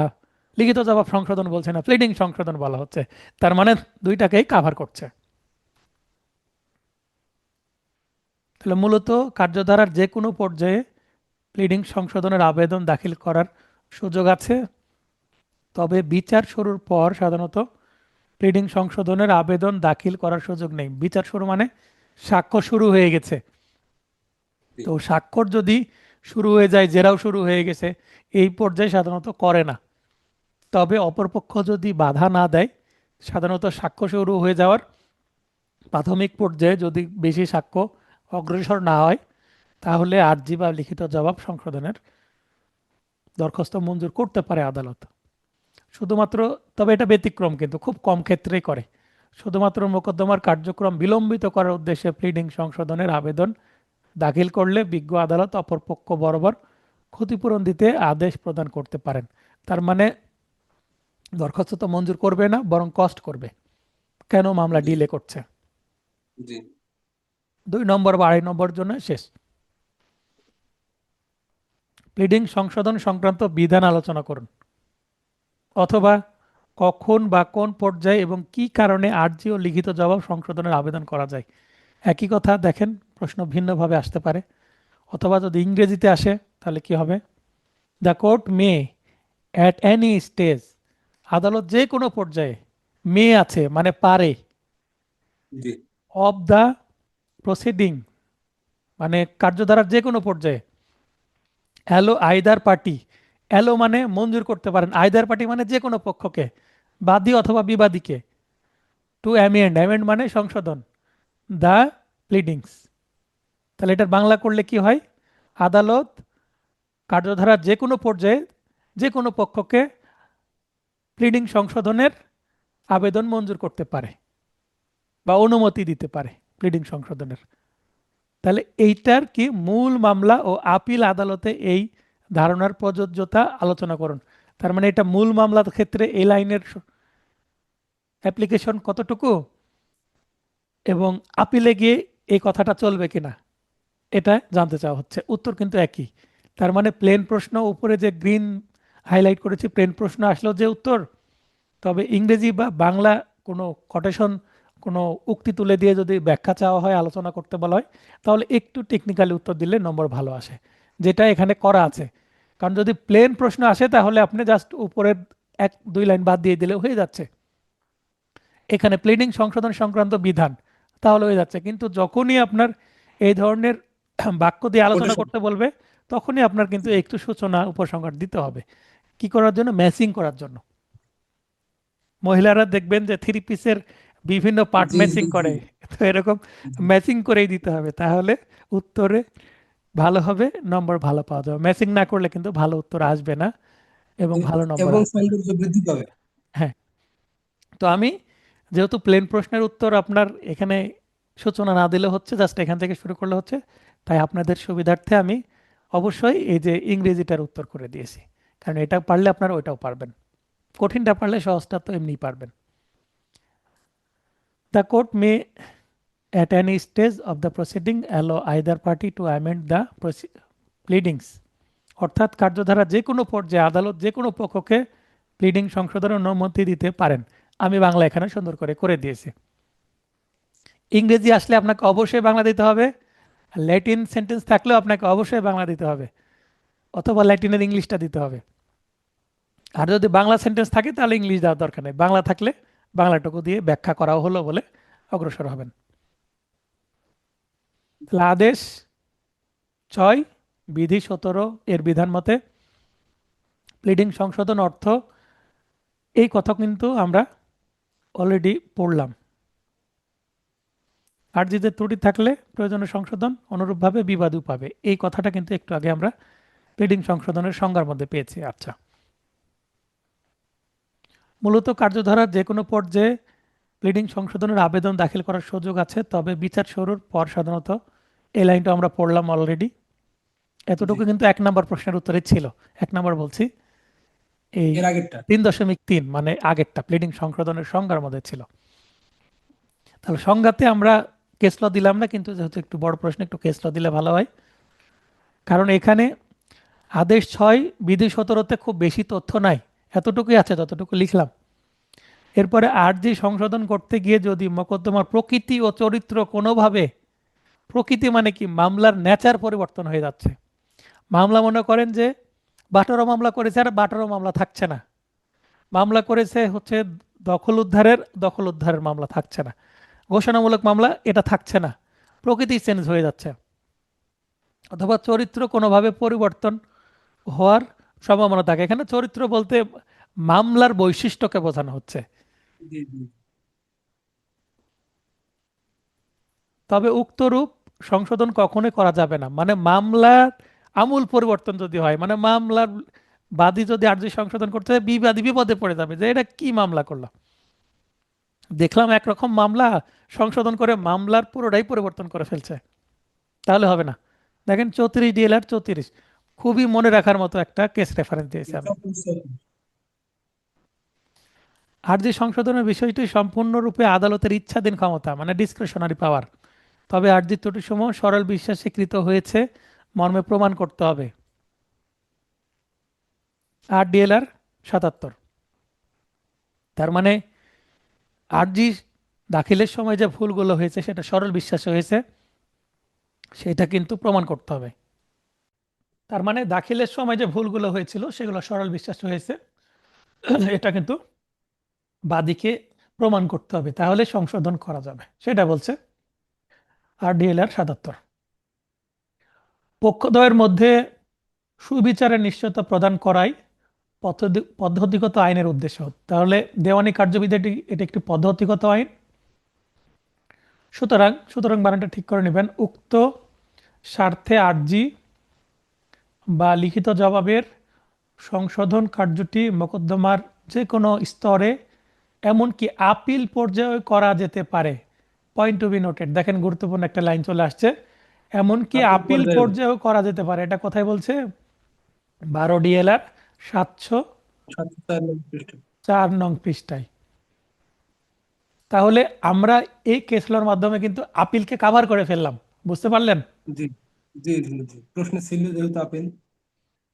লিখিত জবাব সংশোধন বলছে না, প্লিডিং সংশোধন বলা হচ্ছে, তার মানে দুইটাকেই কাভার করছে। তাহলে মূলত কার্যধারার যে কোনো পর্যায়ে প্লিডিং সংশোধনের আবেদন দাখিল করার সুযোগ আছে, তবে বিচার শুরুর পর সাধারণত প্লিডিং সংশোধনের আবেদন দাখিল করার সুযোগ নেই। বিচার শুরু মানে সাক্ষ্য শুরু হয়ে গেছে, জি তো স্বাক্ষর যদি শুরু হয়ে যায়, জেরাও শুরু হয়ে গেছে, এই পর্যায়ে সাধারণত করে না। তবে অপরপক্ষ যদি বাধা না দেয়, সাধারণত সাক্ষ্য শুরু হয়ে যাওয়ার প্রাথমিক পর্যায়ে যদি বেশি সাক্ষ্য অগ্রসর না হয়, তাহলে আর্জি বা লিখিত জবাব সংশোধনের দরখাস্ত মঞ্জুর করতে পারে আদালত। শুধুমাত্র, তবে এটা ব্যতিক্রম, কিন্তু খুব কম ক্ষেত্রেই করে। শুধুমাত্র মোকদ্দমার কার্যক্রম বিলম্বিত করার উদ্দেশ্যে প্লিডিং সংশোধনের আবেদন দাখিল করলে বিজ্ঞ আদালত অপরপক্ষ বরাবর ক্ষতিপূরণ দিতে আদেশ প্রদান করতে পারেন। তার মানে দরখাস্ত তো মঞ্জুর করবে না, বরং কস্ট করবে, কেন মামলা জি ডিলে করছে। জি 2 নম্বর বা 2.5 নম্বর জন্য শেষ। প্লিডিং সংশোধন সংক্রান্ত বিধান আলোচনা করুন, অথবা কখন বা কোন পর্যায়ে এবং কি কারণে আর্জি ও লিখিত জবাব সংশোধনের আবেদন করা যায়। একই কথা দেখেন, প্রশ্ন ভিন্নভাবে আসতে পারে। অথবা যদি ইংরেজিতে আসে তাহলে কি হবে? The court May at any stage, আদালত যে কোনো পর্যায়ে, মে আছে মানে পারে, জি অব দ্য প্রসিডিং মানে কার্যধারার যে কোনো পর্যায়ে, অ্যালো আইদার পার্টি, অ্যালো মানে মঞ্জুর করতে পারেন, আইদার পার্টি মানে যে কোনো পক্ষকে, বাদী অথবা বিবাদীকে, টু অ্যামেন্ড, অ্যামেন্ড মানে সংশোধন, দ্য প্লিডিংস। তাহলে এটার বাংলা করলে কি হয়? আদালত কার্যধারার যে কোনো পর্যায়ে যে কোনো পক্ষকে প্লিডিং সংশোধনের আবেদন মঞ্জুর করতে পারে বা অনুমতি দিতে পারে প্লিডিং সংশোধনের। তাহলে এইটার কি মূল মামলা ও আপিল আদালতে এই ধারণার প্রযোজ্যতা আলোচনা করুন। তার মানে এটা মূল মামলার ক্ষেত্রে এই লাইনের অ্যাপ্লিকেশন কতটুকু, এবং আপিলে গিয়ে এই কথাটা চলবে কিনা, এটা জানতে চাওয়া হচ্ছে। উত্তর কিন্তু একই। তার মানে প্লেন প্রশ্ন, উপরে যে গ্রিন হাইলাইট করেছি প্লেন প্রশ্ন আসলেও যে উত্তর, তবে ইংরেজি বা বাংলা কোনো কোটেশন, কোনো উক্তি তুলে দিয়ে যদি ব্যাখ্যা চাওয়া হয়, আলোচনা করতে বলা হয়, তাহলে একটু টেকনিক্যালি উত্তর দিলে নম্বর ভালো আসে, যেটা এখানে করা আছে। কারণ যদি প্লেন প্রশ্ন আসে তাহলে আপনি জাস্ট উপরের 1-2 লাইন বাদ দিয়ে দিলে হয়ে যাচ্ছে। এখানে প্লেডিং সংশোধন সংক্রান্ত বিধান, তাহলে হয়ে যাচ্ছে। কিন্তু যখনই আপনার এই ধরনের বাক্য দিয়ে আলোচনা কোটেশন। করতে বলবে, তখনই আপনার কিন্তু একটু সূচনা উপসংহার দিতে হবে। কি করার জন্য? ম্যাচিং করার জন্য। মহিলারা দেখবেন যে 3 পিসের বিভিন্ন পার্ট জি ম্যাচিং জি জি করে, তো এরকম জি। ম্যাচিং করেই দিতে হবে, তাহলে উত্তরে ভালো হবে, নম্বর ভালো পাওয়া যাবে। ম্যাচিং না করলে কিন্তু ভালো উত্তর আসবে না এবং ভালো নম্বর এবং আসবে না। সৌন্দর্য বৃদ্ধি পাবে। হ্যাঁ। তো আমি যেহেতু প্লেন প্রশ্নের উত্তর আপনার এখানে সূচনা না দিলে হচ্ছে, জাস্ট এখান থেকে শুরু করলে হচ্ছে, তাই আপনাদের সুবিধার্থে আমি অবশ্যই এই যে ইংরেজিটার উত্তর করে দিয়েছি। কারণ এটা পারলে আপনারা ওইটাও পারবেন, কঠিনটা পারলে সহজটা তো এমনি পারবেন। The court May at any stage of the proceeding allow either party to amend the pleadings, অর্থাৎ কার্যধারা যে কোনো পর্যায়ে আদালত যে কোনো পক্ষকে প্লিডিং সংশোধনের অনুমতি দিতে পারেন। আমি বাংলা এখানে সুন্দর করে করে দিয়েছি। ইংরেজি আসলে আপনাকে অবশ্যই বাংলা দিতে হবে, ল্যাটিন সেন্টেন্স থাকলেও আপনাকে অবশ্যই বাংলা দিতে হবে, অথবা ল্যাটিনের ইংলিশটা দিতে হবে। আর যদি বাংলা সেন্টেন্স থাকে তাহলে ইংলিশ দেওয়ার দরকার নেই, বাংলা থাকলে বাংলাটুকু দিয়ে ব্যাখ্যা করাও হলো বলে অগ্রসর হবেন। তাহলে আদেশ 6 বিধি 17 এর বিধান মতে প্লিডিং সংশোধন অর্থ, এই কথা কিন্তু আমরা অলরেডি পড়লাম। আর্জিতে ত্রুটি থাকলে প্রয়োজনীয় সংশোধন, অনুরূপভাবে বিবাদও পাবে, এই কথাটা কিন্তু একটু আগে আমরা প্লিডিং সংশোধনের সংজ্ঞার মধ্যে পেয়েছি। আচ্ছা, মূলত কার্যধারার যে কোনো পর্যায়ে প্লিডিং সংশোধনের আবেদন দাখিল করার সুযোগ আছে, তবে বিচার শুরুর পর সাধারণত, এই লাইনটা আমরা পড়লাম অলরেডি। জি এতটুকু কিন্তু 1 নম্বর প্রশ্নের উত্তরে ছিল। 1 নম্বর বলছি, এই এর আগেরটা। 3.3 মানে আগেরটা প্লিডিং সংশোধনের সংজ্ঞার মধ্যে ছিল। তাহলে সংজ্ঞাতে আমরা কেস ল দিলাম না, কিন্তু যেহেতু একটু বড় প্রশ্ন একটু কেস ল দিলে ভালো হয়। কারণ এখানে আদেশ 6 বিধি 17তে খুব বেশি তথ্য নাই, এতটুকুই আছে যতটুকু লিখলাম। এরপরে আর্জি সংশোধন করতে গিয়ে যদি মোকদ্দমার প্রকৃতি ও চরিত্র কোনোভাবে, প্রকৃতি মানে কি, মামলার নেচার পরিবর্তন হয়ে যাচ্ছে। মামলা মনে করেন যে 12 মামলা করেছে আর 12 মামলা থাকছে না, মামলা করেছে হচ্ছে দখল উদ্ধারের মামলা থাকছে না, ঘোষণামূলক মামলা এটা থাকছে না, প্রকৃতি চেঞ্জ হয়ে যাচ্ছে। অথবা চরিত্র কোনোভাবে পরিবর্তন হওয়ার সম্ভাবনা থাকে। এখানে চরিত্র বলতে মামলার বৈশিষ্ট্যকে বোঝানো হচ্ছে। জি জি তবে উক্ত রূপ সংশোধন কখনোই করা যাবে না, মানে মামলার আমূল পরিবর্তন যদি হয়, মানে মামলার বাদী যদি আর্জি সংশোধন করতে হয়, বিবাদী বিপদে পড়ে যাবে যে এটা কি মামলা করলাম, দেখলাম একরকম মামলা, সংশোধন করে মামলার পুরোটাই পরিবর্তন করে ফেলছে, তাহলে হবে না। দেখেন 34 DLR 34, খুবই মনে রাখার মতো একটা কেস রেফারেন্স দিয়েছি আমি। আর্জি সংশোধনের বিষয়টি সম্পূর্ণরূপে আদালতের ইচ্ছাধীন ক্ষমতা, মানে ডিসক্রিশনারি পাওয়ার। তবে আর্জি ত্রুটিসমূহ সরল বিশ্বাসে কৃত হয়েছে মর্মে প্রমাণ করতে হবে। RDLR 77। তার মানে আর্জি দাখিলের সময় যে ভুলগুলো হয়েছে সেটা সরল বিশ্বাসে হয়েছে, সেটা কিন্তু প্রমাণ করতে হবে। তার মানে দাখিলের সময় যে ভুলগুলো হয়েছিল সেগুলো সরল বিশ্বাসে হয়েছে, এটা কিন্তু বাদীকে প্রমাণ করতে হবে, তাহলে সংশোধন করা যাবে, সেটা বলছে RDLR 77। পক্ষদ্বয়ের মধ্যে সুবিচারের নিশ্চয়তা প্রদান করাই পদ্ধতিগত আইনের উদ্দেশ্য। তাহলে দেওয়ানি কার্যবিধি এটা একটি পদ্ধতিগত আইন। সুতরাং সুতরাং বানানটা ঠিক করে নেবেন। উক্ত স্বার্থে আর্জি বা লিখিত জবাবের সংশোধন কার্যটি মোকদ্দমার যে কোনো স্তরে এমনকি আপিল পর্যায়ে করা যেতে পারে। Point to be noted. দেখেন, গুরুত্বপূর্ণ একটা লাইন চলে আসছে, এমনকি আপিল আপিল পর্যায়ে পর্যায়েও করা যেতে পারে। এটা কোথায় বলছে? 12 DLR 704 পৃষ্ঠা। 704 নং পৃষ্ঠায়। তাহলে আমরা এই কেস লর মাধ্যমে কিন্তু আপিলকে কাভার করে ফেললাম, বুঝতে পারলেন? জি জি জি জি, প্রশ্নে ছিল যেহেতু আপিল।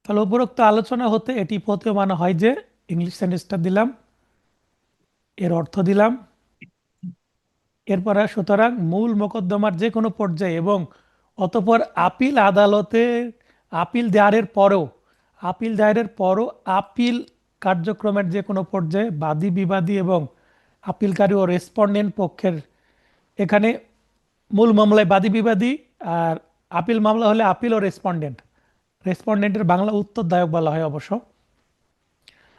তাহলে উপরোক্ত আলোচনা হতে এটি প্রতীয়মান হয় যে, ইংলিশ সেন্টেন্সটা দিলাম, এর অর্থ দিলাম, এরপরে সুতরাং মূল মোকদ্দমার যে কোনো পর্যায়ে এবং অতঃপর আপিল দায়েরের পরও আপিল কার্যক্রমের যে কোনো পর্যায়ে বাদী বিবাদী এবং আপিলকারী ও রেসপন্ডেন্ট পক্ষের, এখানে মূল মামলায় বাদী বিবাদী, আর আপিল মামলা হলে আপিল ও রেসপন্ডেন্ট। রেসপন্ডেন্টের বাংলা উত্তরদায়ক বলা হয় অবশ্য,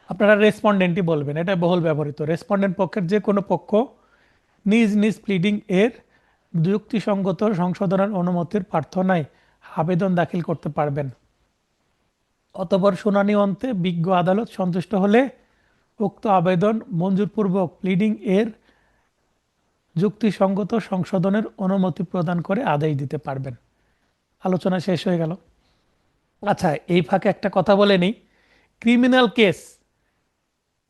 আপনারা রেসপন্ডেন্টই বলবেন, এটা বহুল ব্যবহৃত। রেসপন্ডেন্ট পক্ষের যে কোনো পক্ষ নিজ নিজ প্লিডিং এর যুক্তিসঙ্গত সংশোধনের অনুমতির প্রার্থনায় আবেদন দাখিল করতে পারবেন। অতঃপর শুনানি অন্তে বিজ্ঞ আদালত সন্তুষ্ট হলে উক্ত আবেদন মঞ্জুরপূর্বক প্লিডিং এর যুক্তিসঙ্গত সংশোধনের অনুমতি প্রদান করে আদেশ দিতে পারবেন। আলোচনা শেষ হয়ে গেল। আচ্ছা, এই ফাঁকে একটা কথা বলে নিই। ক্রিমিনাল কেস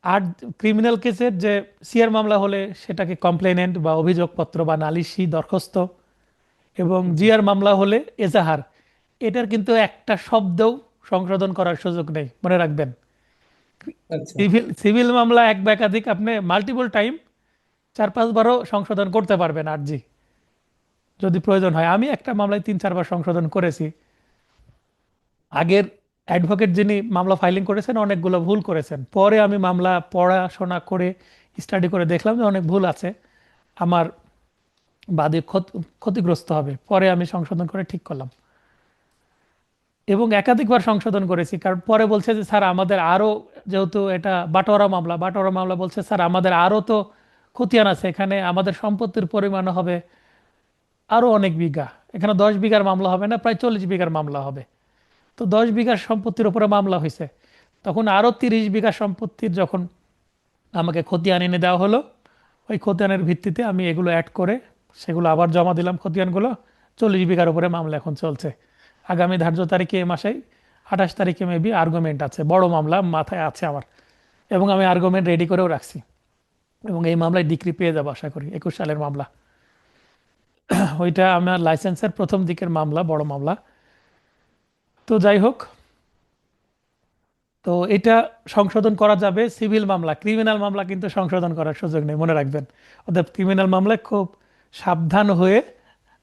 আর ক্রিমিনাল কেসের যে সিআর মামলা হলে সেটাকে কমপ্লেনেন্ট বা অভিযোগপত্র বা নালিশি দরখাস্ত, এবং জি। জিআর মামলা হলে এজাহার। এটার কিন্তু একটা শব্দও সংশোধন করার সুযোগ নেই, মনে রাখবেন। আচ্ছা। সিভিল সিভিল মামলা এক বা একাধিক আপনি মাল্টিপল টাইম 4-5বারও সংশোধন করতে পারবেন আর্জি, যদি প্রয়োজন হয়। আমি একটা মামলায় 3-4বার সংশোধন করেছি। আগের অ্যাডভোকেট যিনি মামলা ফাইলিং করেছেন অনেকগুলো ভুল করেছেন, পরে আমি মামলা পড়াশোনা করে স্টাডি করে দেখলাম যে অনেক ভুল আছে, আমার বাদী ক্ষতিগ্রস্ত হবে, পরে আমি সংশোধন করে ঠিক করলাম। এবং একাধিকবার সংশোধন করেছি, কারণ পরে বলছে যে স্যার আমাদের আরো, যেহেতু এটা বাটোয়ারা মামলা বলছে স্যার আমাদের আরো তো খতিয়ান আছে, এখানে আমাদের সম্পত্তির পরিমাণ হবে আরো অনেক বিঘা, এখানে 10 বিঘার মামলা হবে না, প্রায় 40 বিঘার মামলা হবে। তো 10 বিঘার সম্পত্তির উপরে মামলা হয়েছে, তখন আরো 30 বিঘা সম্পত্তির যখন আমাকে খতিয়ান এনে দেওয়া হলো, ওই খতিয়ানের ভিত্তিতে আমি এগুলো অ্যাড করে সেগুলো আবার জমা দিলাম, খতিয়ানগুলো। 40 বিঘার উপরে মামলা এখন চলছে। আগামী ধার্য তারিখে, এ মাসেই 28 তারিখে মেবি আর্গুমেন্ট আছে, বড় মামলা মাথায় আছে আমার, এবং আমি আর্গুমেন্ট রেডি করেও রাখছি, এবং এই মামলায় ডিক্রি পেয়ে যাবো আশা করি। 21 সালের মামলা। ওইটা আমার লাইসেন্সের প্রথম দিকের মামলা, বড় মামলা। তো যাই হোক, তো এটা সংশোধন করা যাবে সিভিল মামলা। ক্রিমিনাল মামলা কিন্তু সংশোধন করার সুযোগ নেই, মনে রাখবেন। অর্থাৎ ক্রিমিনাল মামলায় খুব সাবধান হয়ে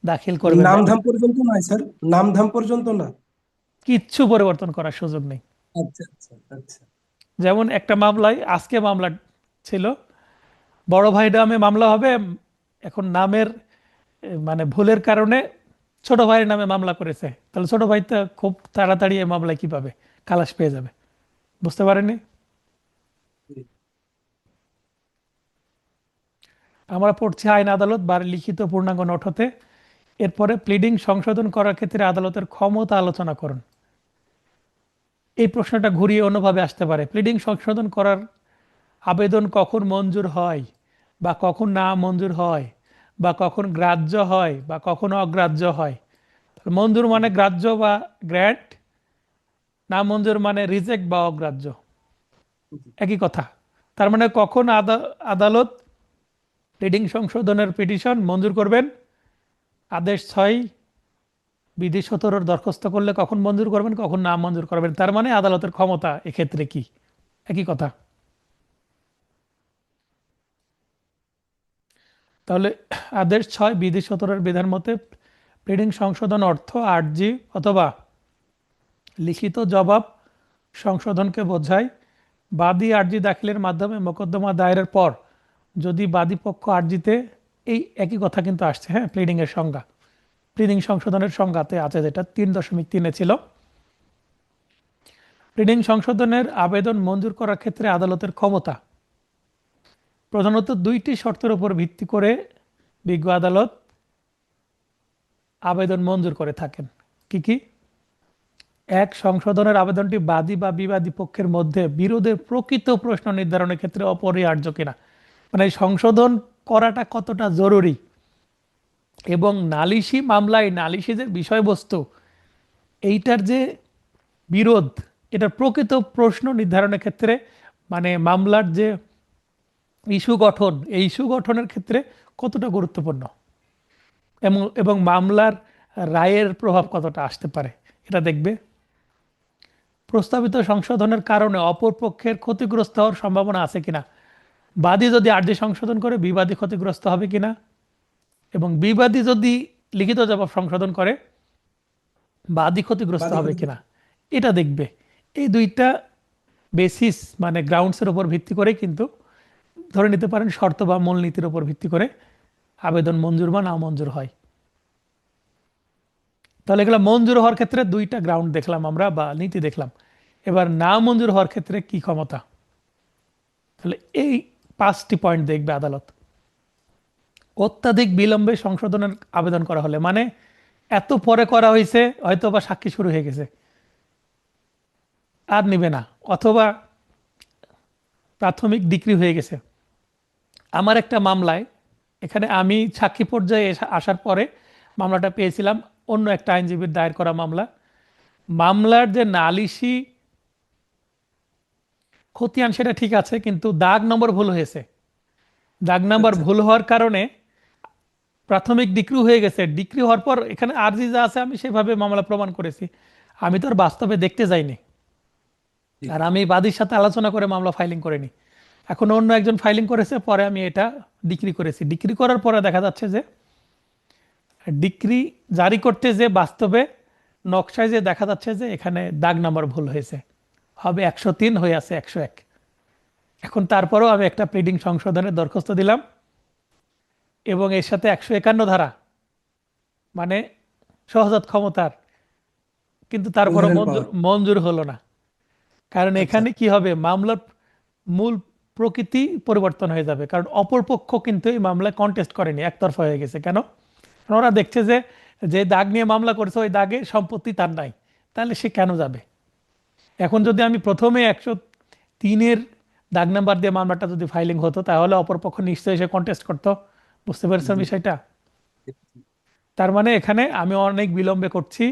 দাখিল ওই করবেন, নাম যেমন ধাম পর্যন্ত নয় স্যার, নাম ধাম পর্যন্ত না। কিচ্ছু পরিবর্তন করার সুযোগ নেই। আচ্ছা আচ্ছা আচ্ছা। যেমন একটা মামলায়, আজকে মামলা ছিল, বড় ভাই নামে মামলা হবে, এখন নামের মানে ভুলের কারণে ছোট ভাইয়ের নামে মামলা করেছে, তাহলে ছোট ভাই তো খুব তাড়াতাড়ি এই মামলায় কি পাবে? খালাস পেয়ে যাবে। বুঝতে পারেননি? জি। আমরা পড়ছি আইন আদালত বা লিখিত পূর্ণাঙ্গ নোট হতে। এরপরে প্লিডিং সংশোধন করার ক্ষেত্রে আদালতের ক্ষমতা আলোচনা করুন। এই প্রশ্নটা ঘুরিয়ে অন্যভাবে আসতে পারে। প্লিডিং সংশোধন করার আবেদন কখন মঞ্জুর হয় বা কখন না মঞ্জুর হয়, বা কখন গ্রাহ্য হয় বা কখন অগ্রাহ্য হয়। মঞ্জুর মানে গ্রাহ্য বা গ্র্যান্ট, না মঞ্জুর মানে রিজেক্ট বা অগ্রাহ্য, জি। একই কথা। তার মানে কখন আদালত প্লিডিং সংশোধনের পিটিশন মঞ্জুর করবেন, আদেশ 6 বিধি 17 দরখাস্ত করলে কখন মঞ্জুর করবেন, কখন না মঞ্জুর করবেন, তার মানে আদালতের ক্ষমতা এক্ষেত্রে কি, একই কথা। তাহলে আদেশ 6 বিধি 17 বিধান মতে প্লিডিং সংশোধন অর্থ আর্জি অথবা লিখিত জবাব সংশোধনকে বোঝায়। বাদী আর্জি দাখিলের মাধ্যমে মোকদ্দমা দায়েরের পর যদি বাদী পক্ষ আর্জিতে, এই একই কথা কিন্তু আসছে, হ্যাঁ, প্লিডিং এর সংজ্ঞা, প্লিডিং সংশোধনের সংজ্ঞাতে আছে, যেটা 3.3-এ ছিল। প্লিডিং সংশোধনের আবেদন মঞ্জুর করার ক্ষেত্রে আদালতের ক্ষমতা প্রধানত দুইটি শর্তের উপর ভিত্তি করে বিজ্ঞ আদালত আবেদন মঞ্জুর করে থাকেন। কি কি? এক, সংশোধনের আবেদনটি বাদী বা বিবাদী পক্ষের মধ্যে বিরোধের প্রকৃত প্রশ্ন নির্ধারণের ক্ষেত্রে অপরিহার্য কিনা, মানে সংশোধন করাটা কতটা জরুরি, এবং নালিশি মামলায় নালিশি যে বিষয়বস্তু, এইটার যে বিরোধ, এটার প্রকৃত প্রশ্ন নির্ধারণের ক্ষেত্রে, মানে মামলার যে ইস্যু গঠন, এই ইস্যু গঠনের ক্ষেত্রে কতটা গুরুত্বপূর্ণ, এবং মামলার রায়ের প্রভাব কতটা আসতে পারে, এটা দেখবে। প্রস্তাবিত সংশোধনের কারণে অপর পক্ষের ক্ষতিগ্রস্ত হওয়ার সম্ভাবনা আছে কিনা, বাদী যদি আর্জি সংশোধন করে বিবাদী ক্ষতিগ্রস্ত হবে কিনা, এবং বিবাদী যদি লিখিত জবাব সংশোধন করে বাদী ক্ষতিগ্রস্ত বাদী হবে ক্ষতি। কিনা, এটা দেখবে। এই দুইটা বেসিস, মানে গ্রাউন্ডসের উপর ভিত্তি করে কিন্তু ধরে নিতে পারেন শর্ত বা মূলনীতির উপর ভিত্তি করে আবেদন মঞ্জুর বা না মঞ্জুর হয়। তাহলে এগুলো মঞ্জুর হওয়ার ক্ষেত্রে দুইটা গ্রাউন্ড দেখলাম আমরা, বা নীতি দেখলাম। এবার না মঞ্জুর হওয়ার ক্ষেত্রে কি ক্ষমতা, তাহলে এই 5টি পয়েন্ট দেখবে আদালত। অত্যাধিক বিলম্বে সংশোধনের আবেদন করা হলে, মানে এত পরে করা হয়েছে, হয়তো বা সাক্ষী শুরু হয়ে গেছে, আর নিবে না, অথবা প্রাথমিক ডিক্রি হয়ে গেছে। আমার একটা মামলায়, এখানে আমি সাক্ষী পর্যায়ে আসার পরে মামলাটা পেয়েছিলাম, অন্য একটা আইনজীবীর দায়ের করা মামলা। মামলার যে নালিশি খতিয়ান সেটা ঠিক আছে, কিন্তু দাগ নম্বর ভুল হয়েছে। দাগ নম্বর আচ্ছা। ভুল হওয়ার কারণে প্রাথমিক ডিক্রি হয়ে গেছে, ডিক্রি হওয়ার পর এখানে আর্জি যা আছে আমি সেভাবে মামলা প্রমাণ করেছি, আমি তো আর বাস্তবে দেখতে যাইনি, জি। আর আমি বাদীর সাথে আলোচনা করে মামলা ফাইলিং করিনি। এখন অন্য একজন ফাইলিং করেছে, পরে আমি এটা ডিক্রি করেছি। ডিক্রি করার পরে দেখা যাচ্ছে যে ডিক্রি জারি করতে যে বাস্তবে নকশায় যে দেখা যাচ্ছে যে এখানে দাগ নাম্বার ভুল হয়েছে, হবে 103 হয়ে আছে 101। এখন তারপরেও আমি একটা প্লিডিং সংশোধনের দরখাস্ত দিলাম, এবং এর সাথে 151 ধারা, মানে সহজাত ক্ষমতার, কিন্তু তারপরও ইনহেরেন্ট মঞ্জুর পাওয়ার। মঞ্জুর হলো না। কারণ আচ্ছা। এখানে কি হবে, মামলার মূল প্রকৃতি পরিবর্তন হয়ে যাবে, কারণ অপর পক্ষ কিন্তু এই মামলায় কন্টেস্ট করেনি, একতরফা হয়ে গেছে। কেন? কারণ ওরা দেখছে যে যে দাগ নিয়ে মামলা করেছে ওই দাগে সম্পত্তি তার নাই, তাহলে সে কেন যাবে। এখন যদি আমি প্রথমে 103-এর দাগ নাম্বার দিয়ে মামলাটা যদি ফাইলিং হতো, তাহলে অপর পক্ষ নিশ্চয়ই সে কন্টেস্ট করতো। বুঝতে পেরেছেন জি। বিষয়টা? তার মানে এখানে আমি অনেক বিলম্বে করছি।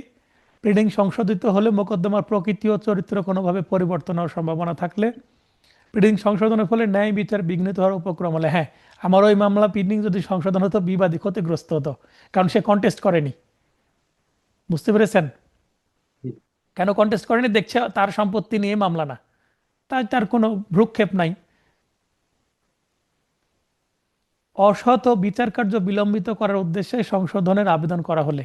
প্লিডিং সংশোধিত হলে মোকদ্দমার প্রকৃতি ও চরিত্র কোনোভাবে পরিবর্তন হওয়ার সম্ভাবনা থাকলে, প্লিডিং সংশোধনের ফলে ন্যায় বিচার বিঘ্নিত হওয়ার উপক্রম হলে, হ্যাঁ, আমার ওই মামলা প্লিডিং যদি সংশোধন হতো বিবাদী ক্ষতিগ্রস্ত হতো, কারণ সে কন্টেস্ট করেনি। বুঝতে পেরেছেন? জি। কেন কন্টেস্ট করেনি? দেখছে তার সম্পত্তি নিয়ে মামলা না, তাই তার কোনো ভ্রুক্ষেপ নাই। অসৎ ও বিচার কার্য বিলম্বিত করার উদ্দেশ্যে সংশোধনের আবেদন করা হলে,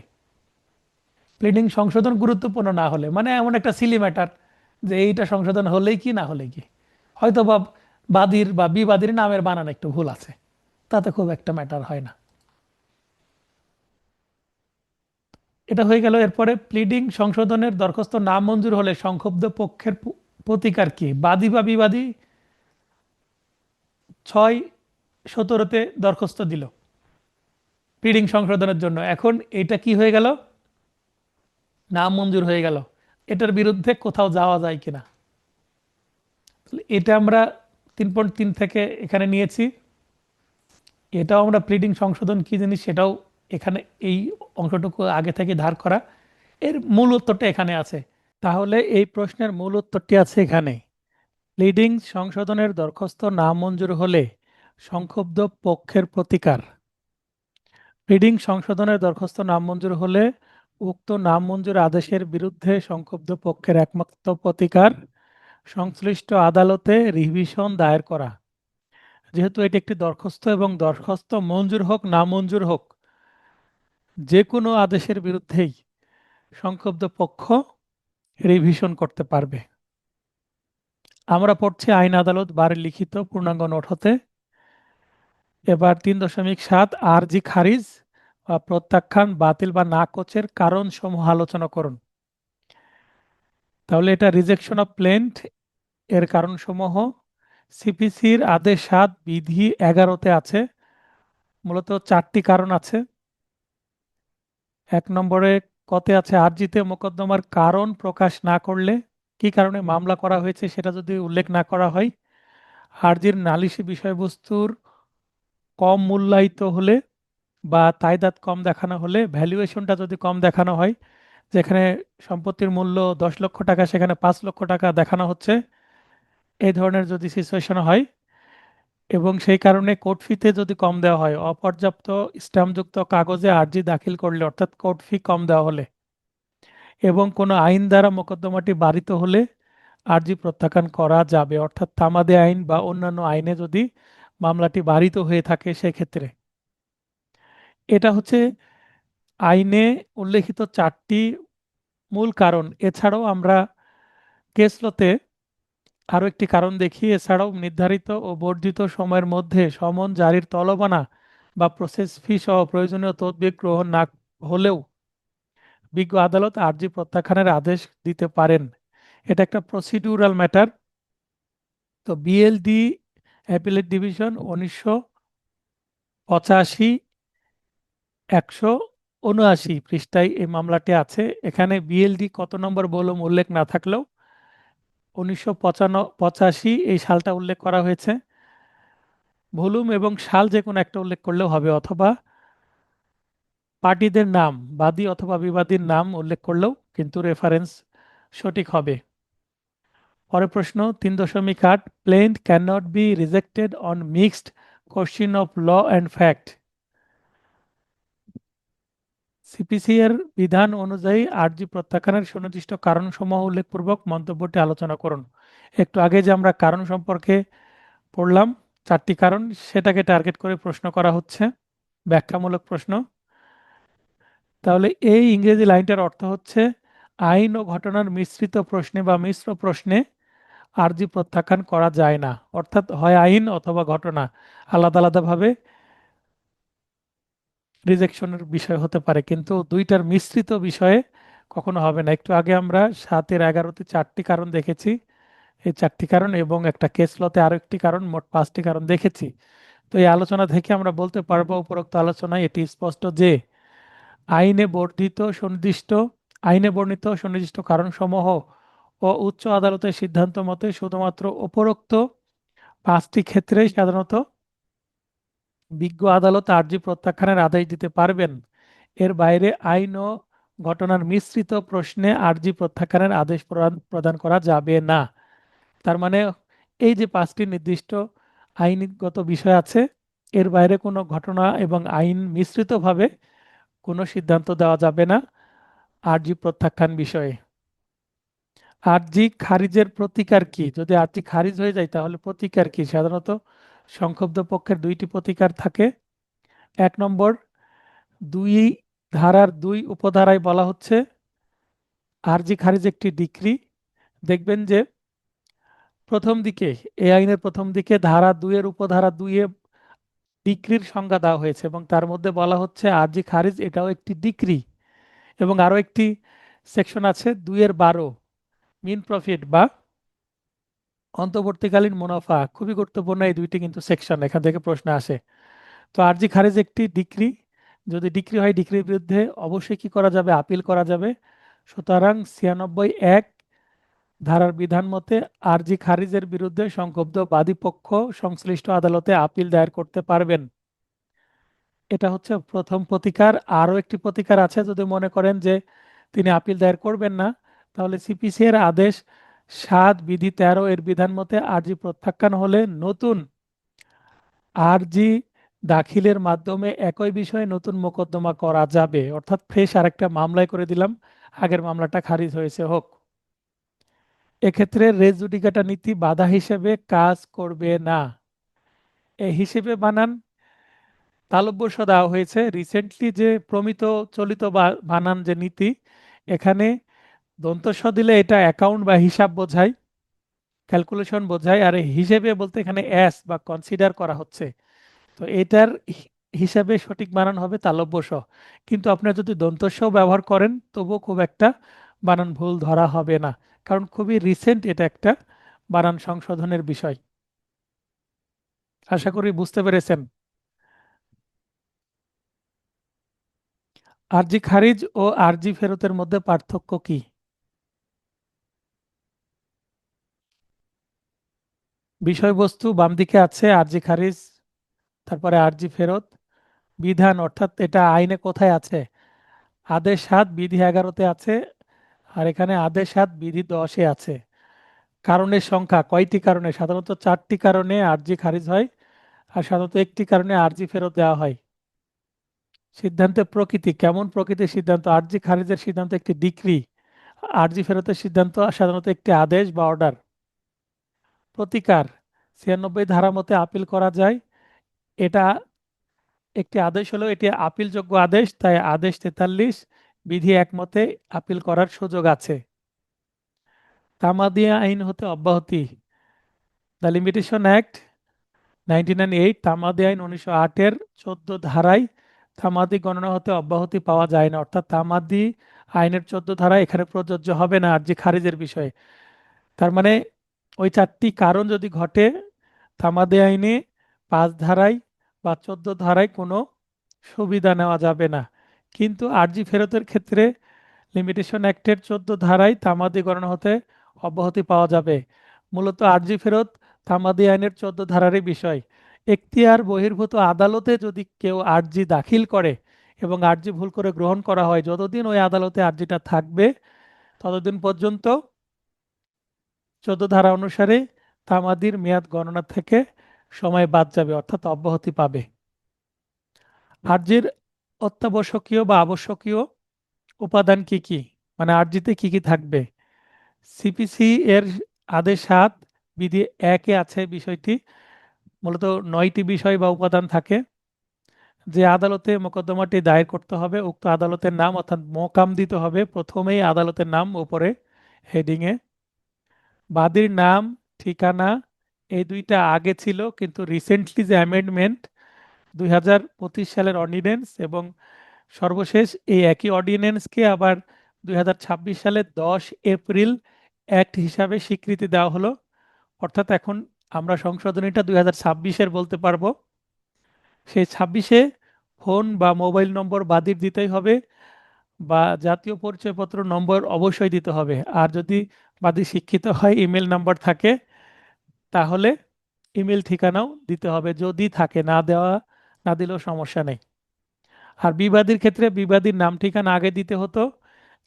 প্লিডিং সংশোধন গুরুত্বপূর্ণ না হলে, মানে এমন একটা সিলি ম্যাটার যে এইটা সংশোধন হলেই কি না হলে কি, হয়তো বা বাদীর বা বিবাদীর নামের বানান একটু ভুল আছে, তাতে খুব একটা ম্যাটার হয় না। এটা হয়ে গেল। এরপরে প্লিডিং সংশোধনের দরখাস্ত না মঞ্জুর হলে সংক্ষুব্ধ পক্ষের প্রতিকার কি। বাদী বা বিবাদী 6-17-তে দরখাস্ত দিল প্লিডিং সংশোধনের জন্য, এখন এটা কি হয়ে গেল, না মঞ্জুর হয়ে গেল। এটার বিরুদ্ধে কোথাও যাওয়া যায় কিনা, তাহলে এটা আমরা 3.3 থেকে এখানে নিয়েছি। এটাও আমরা প্লিডিং সংশোধন কি জিনিস সেটাও এখানে এই অংশটুকু আগে থেকে ধার করা, এর মূল উত্তরটা এখানে আছে। তাহলে এই প্রশ্নের মূল উত্তরটি আছে এখানে। প্লিডিং সংশোধনের দরখাস্ত না মঞ্জুর হলে সংক্ষুব্ধ পক্ষের প্রতিকার। রিডিং সংশোধনের দরখাস্ত নামঞ্জুর হলে উক্ত নামঞ্জুর আদেশের বিরুদ্ধে সংক্ষুব্ধ পক্ষের একমাত্র প্রতিকার সংশ্লিষ্ট আদালতে রিভিশন দায়ের করা। যেহেতু এটি একটি দরখাস্ত এবং দরখাস্ত মঞ্জুর হোক না মঞ্জুর হোক, যে কোনো আদেশের বিরুদ্ধেই সংক্ষুব্ধ পক্ষ রিভিশন করতে পারবে। আমরা পড়ছি আইন আদালত বারের লিখিত পূর্ণাঙ্গ নোট হতে। এবার 3.7 আরজি খারিজ বা প্রত্যাখ্যান, বাতিল বা নাকচের কারণ সমূহ আলোচনা করুন। তাহলে এটা রিজেকশন অফ প্লেন্ট এর কারণ সমূহ সিপিসির আদেশ 7 বিধি 11-তে আছে। মূলত 4টি কারণ আছে। 1 নম্বরে কতে আছে আরজিতে মোকদ্দমার কারণ প্রকাশ না করলে, কি কারণে মামলা করা হয়েছে সেটা যদি উল্লেখ না করা হয়, আরজির নালিশি বিষয়বস্তুর কম মূল্যায়িত হলে বা তাইদাদ কম দেখানো হলে, ভ্যালুয়েশনটা যদি কম দেখানো হয়, যেখানে সম্পত্তির মূল্য 10 লক্ষ টাকা সেখানে 5 লক্ষ টাকা দেখানো হচ্ছে, এই ধরনের যদি সিচুয়েশন হয়, এবং সেই কারণে কোর্ট ফিতে যদি কম দেওয়া হয়, অপর্যাপ্ত স্ট্যাম্পযুক্ত কাগজে আর্জি দাখিল করলে অর্থাৎ কোর্ট ফি কম দেওয়া হলে, এবং কোনো আইন দ্বারা মোকদ্দমাটি বারিত হলে আর্জি প্রত্যাখ্যান করা যাবে, অর্থাৎ তামাদি আইন বা অন্যান্য আইনে যদি মামলাটি বারিত হয়ে থাকে সেক্ষেত্রে। এটা হচ্ছে আইনে উল্লেখিত 4টি মূল কারণ। এছাড়াও আমরা কেসলতে আরও একটি কারণ দেখি, এছাড়াও নির্ধারিত ও বর্ধিত সময়ের মধ্যে সমন জারির তলবানা বা প্রসেস ফি সহ প্রয়োজনীয় তদবির গ্রহণ না হলেও বিজ্ঞ আদালত আর্জি প্রত্যাখ্যানের আদেশ দিতে পারেন। এটা একটা প্রসিডিউরাল ম্যাটার। তো বিএলডি অ্যাপিলেট ডিভিশন 1985 179 পৃষ্ঠায় এই মামলাটি আছে। এখানে বিএলডি কত নম্বর বলুম উল্লেখ না থাকলেও 1985 এই সালটা উল্লেখ করা হয়েছে। ভলিউম এবং সাল যে কোনো একটা উল্লেখ করলেও হবে, অথবা পার্টিদের নাম, বাদী অথবা বিবাদীর নাম উল্লেখ করলেও কিন্তু রেফারেন্স সঠিক হবে। পরের প্রশ্ন 3.8 plaint can not be rejected on mixed question of law and fact. CPC এর বিধান অনুযায়ী আর্জি প্রত্যাখ্যানের সুনির্দিষ্ট কারণসমূহ উল্লেখপূর্বক মন্তব্যটি আলোচনা করুন। একটু আগে যে আমরা কারণ সম্পর্কে পড়লাম, 4টি কারণ, সেটাকে টার্গেট করে প্রশ্ন করা হচ্ছে, ব্যাখ্যামূলক প্রশ্ন। তাহলে এই ইংরেজি লাইনটার অর্থ হচ্ছে আইন ও ঘটনার মিশ্রিত প্রশ্নে বা মিশ্র প্রশ্নে আর্জি প্রত্যাখ্যান করা যায় না। অর্থাৎ হয় আইন অথবা ঘটনা আলাদা আলাদাভাবে রিজেকশনের বিষয় হতে পারে, কিন্তু দুইটার মিশ্রিত বিষয়ে কখনো হবে না। একটু আগে আমরা 7-11-তে 4টি কারণ দেখেছি, এই 4টি কারণ এবং একটা কেস লতে আরো একটি কারণ, মোট 5টি কারণ দেখেছি। তো এই আলোচনা থেকে আমরা বলতে পারবো, উপরোক্ত আলোচনায় এটি স্পষ্ট যে আইনে বর্ধিত সুনির্দিষ্ট আইনে বর্ণিত সুনির্দিষ্ট কারণসমূহ ও উচ্চ আদালতের সিদ্ধান্ত মতে শুধুমাত্র উপরোক্ত 5টি ক্ষেত্রেই সাধারণত বিজ্ঞ আদালত আর্জি প্রত্যাখ্যানের আদেশ দিতে পারবেন। এর বাইরে আইন ও ঘটনার মিশ্রিত প্রশ্নে আর্জি প্রত্যাখ্যানের আদেশ প্রদান করা যাবে না। তার মানে এই যে 5টি নির্দিষ্ট আইনগত বিষয় আছে, এর বাইরে কোনো ঘটনা এবং আইন মিশ্রিতভাবে কোনো সিদ্ধান্ত দেওয়া যাবে না আর্জি প্রত্যাখ্যান বিষয়ে। আর্জি খারিজের প্রতিকার কি? যদি আর্জি খারিজ হয়ে যায় তাহলে প্রতিকার কি? সাধারণত সংক্ষুব্ধ পক্ষের 2টি প্রতিকার থাকে। 1 নম্বর, 2 ধারার 2 উপধারায় বলা হচ্ছে আরজি খারিজ একটি ডিক্রি। দেখবেন যে প্রথম দিকে, এই আইনের প্রথম দিকে ধারা 2 এর উপধারা 2 এ ডিক্রির সংজ্ঞা দেওয়া হয়েছে এবং তার মধ্যে বলা হচ্ছে আরজি খারিজ এটাও একটি ডিক্রি। এবং আরো একটি সেকশন আছে 2-12 মিন প্রফিট বা অন্তর্বর্তীকালীন মুনাফা। খুবই গুরুত্বপূর্ণ এই দুইটি কিন্তু সেকশন, এখান থেকে প্রশ্ন আসে। তো আরজি খারিজ একটি ডিক্রি। যদি ডিক্রি হয়, ডিক্রির বিরুদ্ধে অবশ্যই কি করা যাবে? আপিল করা যাবে। সুতরাং 96(1) ধারার বিধান মতে আরজি খারিজের বিরুদ্ধে সংক্ষুব্ধ বাদীপক্ষ সংশ্লিষ্ট আদালতে আপিল দায়ের করতে পারবেন। এটা হচ্ছে প্রথম প্রতিকার। আরও একটি প্রতিকার আছে, যদি মনে করেন যে তিনি আপিল দায়ের করবেন না, তাহলে সিপিসি এর আদেশ 7 বিধি 13 এর বিধান মতে আরজি প্রত্যাখ্যান হলে নতুন আরজি দাখিলের মাধ্যমে একই বিষয়ে নতুন মোকদ্দমা করা যাবে, অর্থাৎ ফ্রেশ আরেকটা মামলায় করে দিলাম, আগের মামলাটা খারিজ হয়েছে হোক। এক্ষেত্রে রেস জুডিকাটা নীতি বাধা হিসেবে কাজ করবে না। এই হিসেবে বানান তালব্যস্য দেওয়া হয়েছে রিসেন্টলি যে প্রমিত চলিত বানান যে নীতি, এখানে দন্তস্ব দিলে এটা অ্যাকাউন্ট বা হিসাব বোঝায়, ক্যালকুলেশন বোঝায়, আর এই হিসেবে বলতে এখানে অ্যাস বা কনসিডার করা হচ্ছে। তো এটার হিসাবে সঠিক বানান হবে তালব্যস্ব। কিন্তু আপনার যদি দন্তস্ব ব্যবহার করেন তবুও খুব একটা বানান ভুল ধরা হবে না, কারণ খুবই রিসেন্ট এটা একটা বানান সংশোধনের বিষয়। আশা করি বুঝতে পেরেছেন। আরজি খারিজ ও আরজি ফেরতের মধ্যে পার্থক্য কি? বিষয়বস্তু বাম দিকে আছে আরজি খারিজ, তারপরে আরজি ফেরত। বিধান অর্থাৎ এটা আইনে কোথায় আছে? আদেশ ৭ বিধি ১১-তে আছে, আর এখানে আদেশ ৭ বিধি ১০-এ আছে। কারণের সংখ্যা কয়টি কারণে? সাধারণত ৪টি কারণে আরজি খারিজ হয়, আর সাধারণত একটি কারণে আরজি ফেরত দেওয়া হয়। সিদ্ধান্তের প্রকৃতি কেমন প্রকৃতির সিদ্ধান্ত? আরজি খারিজের সিদ্ধান্ত একটি ডিক্রি, আরজি ফেরতের সিদ্ধান্ত সাধারণত একটি আদেশ বা অর্ডার। প্রতিকার ৯৬ ধারা মতে আপিল করা যায়, এটা একটি আদেশ হলো এটি আপিলযোগ্য আদেশ, তাই আদেশ ৪৩ বিধি একমতে আপিল করার সুযোগ আছে। তামাদি আইন হতে অব্যাহতি, দ্য লিমিটেশন অ্যাক্ট 1998, তামাদি আইন ১৯০৮-এর ১৪ ধারায় তামাদি গণনা হতে অব্যাহতি পাওয়া যায় না, অর্থাৎ তামাদি আইনের ১৪ ধারা এখানে প্রযোজ্য হবে না আরজি খারিজের বিষয়ে। তার মানে ওই ৪টি কারণ যদি ঘটে, তামাদি আইনে ৫ ধারায় বা ১৪ ধারায় কোনো সুবিধা নেওয়া যাবে না। কিন্তু আরজি ফেরতের ক্ষেত্রে লিমিটেশন অ্যাক্টের ১৪ ধারায় তামাদি গণনা হতে অব্যাহতি পাওয়া যাবে। মূলত আরজি ফেরত তামাদি আইনের ১৪ ধারারই বিষয়। এখতিয়ার বহির্ভূত আদালতে যদি কেউ আরজি দাখিল করে এবং আরজি ভুল করে গ্রহণ করা হয়, যতদিন ওই আদালতে আরজিটা থাকবে ততদিন পর্যন্ত ১৪ ধারা অনুসারে তামাদির মেয়াদ গণনা থেকে সময় বাদ যাবে, অর্থাৎ অব্যাহতি পাবে। আরজির অত্যাবশ্যকীয় বা আবশ্যকীয় উপাদান কি কি, মানে আরজিতে কি কি থাকবে? সিপিসি এর আদেশ ৭ বিধি ১-এ আছে বিষয়টি। মূলত ৯টি বিষয় বা উপাদান থাকে। যে আদালতে মোকদ্দমাটি দায়ের করতে হবে উক্ত আদালতের নাম, অর্থাৎ মোকাম দিতে হবে প্রথমেই আদালতের নাম উপরে হেডিংয়ে। বাদীর নাম, ঠিকানা, এই দুইটা আগে ছিল, কিন্তু রিসেন্টলি যে অ্যামেন্ডমেন্ট ২০২৫ সালের অর্ডিন্যান্স এবং সর্বশেষ এই একই অর্ডিন্যান্সকে আবার ২০২৬ সালের ১০ এপ্রিল অ্যাক্ট হিসাবে স্বীকৃতি দেওয়া হলো। অর্থাৎ এখন আমরা সংশোধনীটা ২০২৬-এর বলতে পারবো। সেই ২৬-এ ফোন বা মোবাইল নম্বর বাদীর দিতেই হবে, বা জাতীয় পরিচয়পত্র নম্বর অবশ্যই দিতে হবে। আর যদি বাদী শিক্ষিত হয়, ইমেল নাম্বার থাকে, তাহলে ইমেল ঠিকানাও দিতে হবে, যদি থাকে, না দেওয়া না দিলেও সমস্যা নেই। আর বিবাদীর ক্ষেত্রে বিবাদীর নাম ঠিকানা আগে দিতে হতো,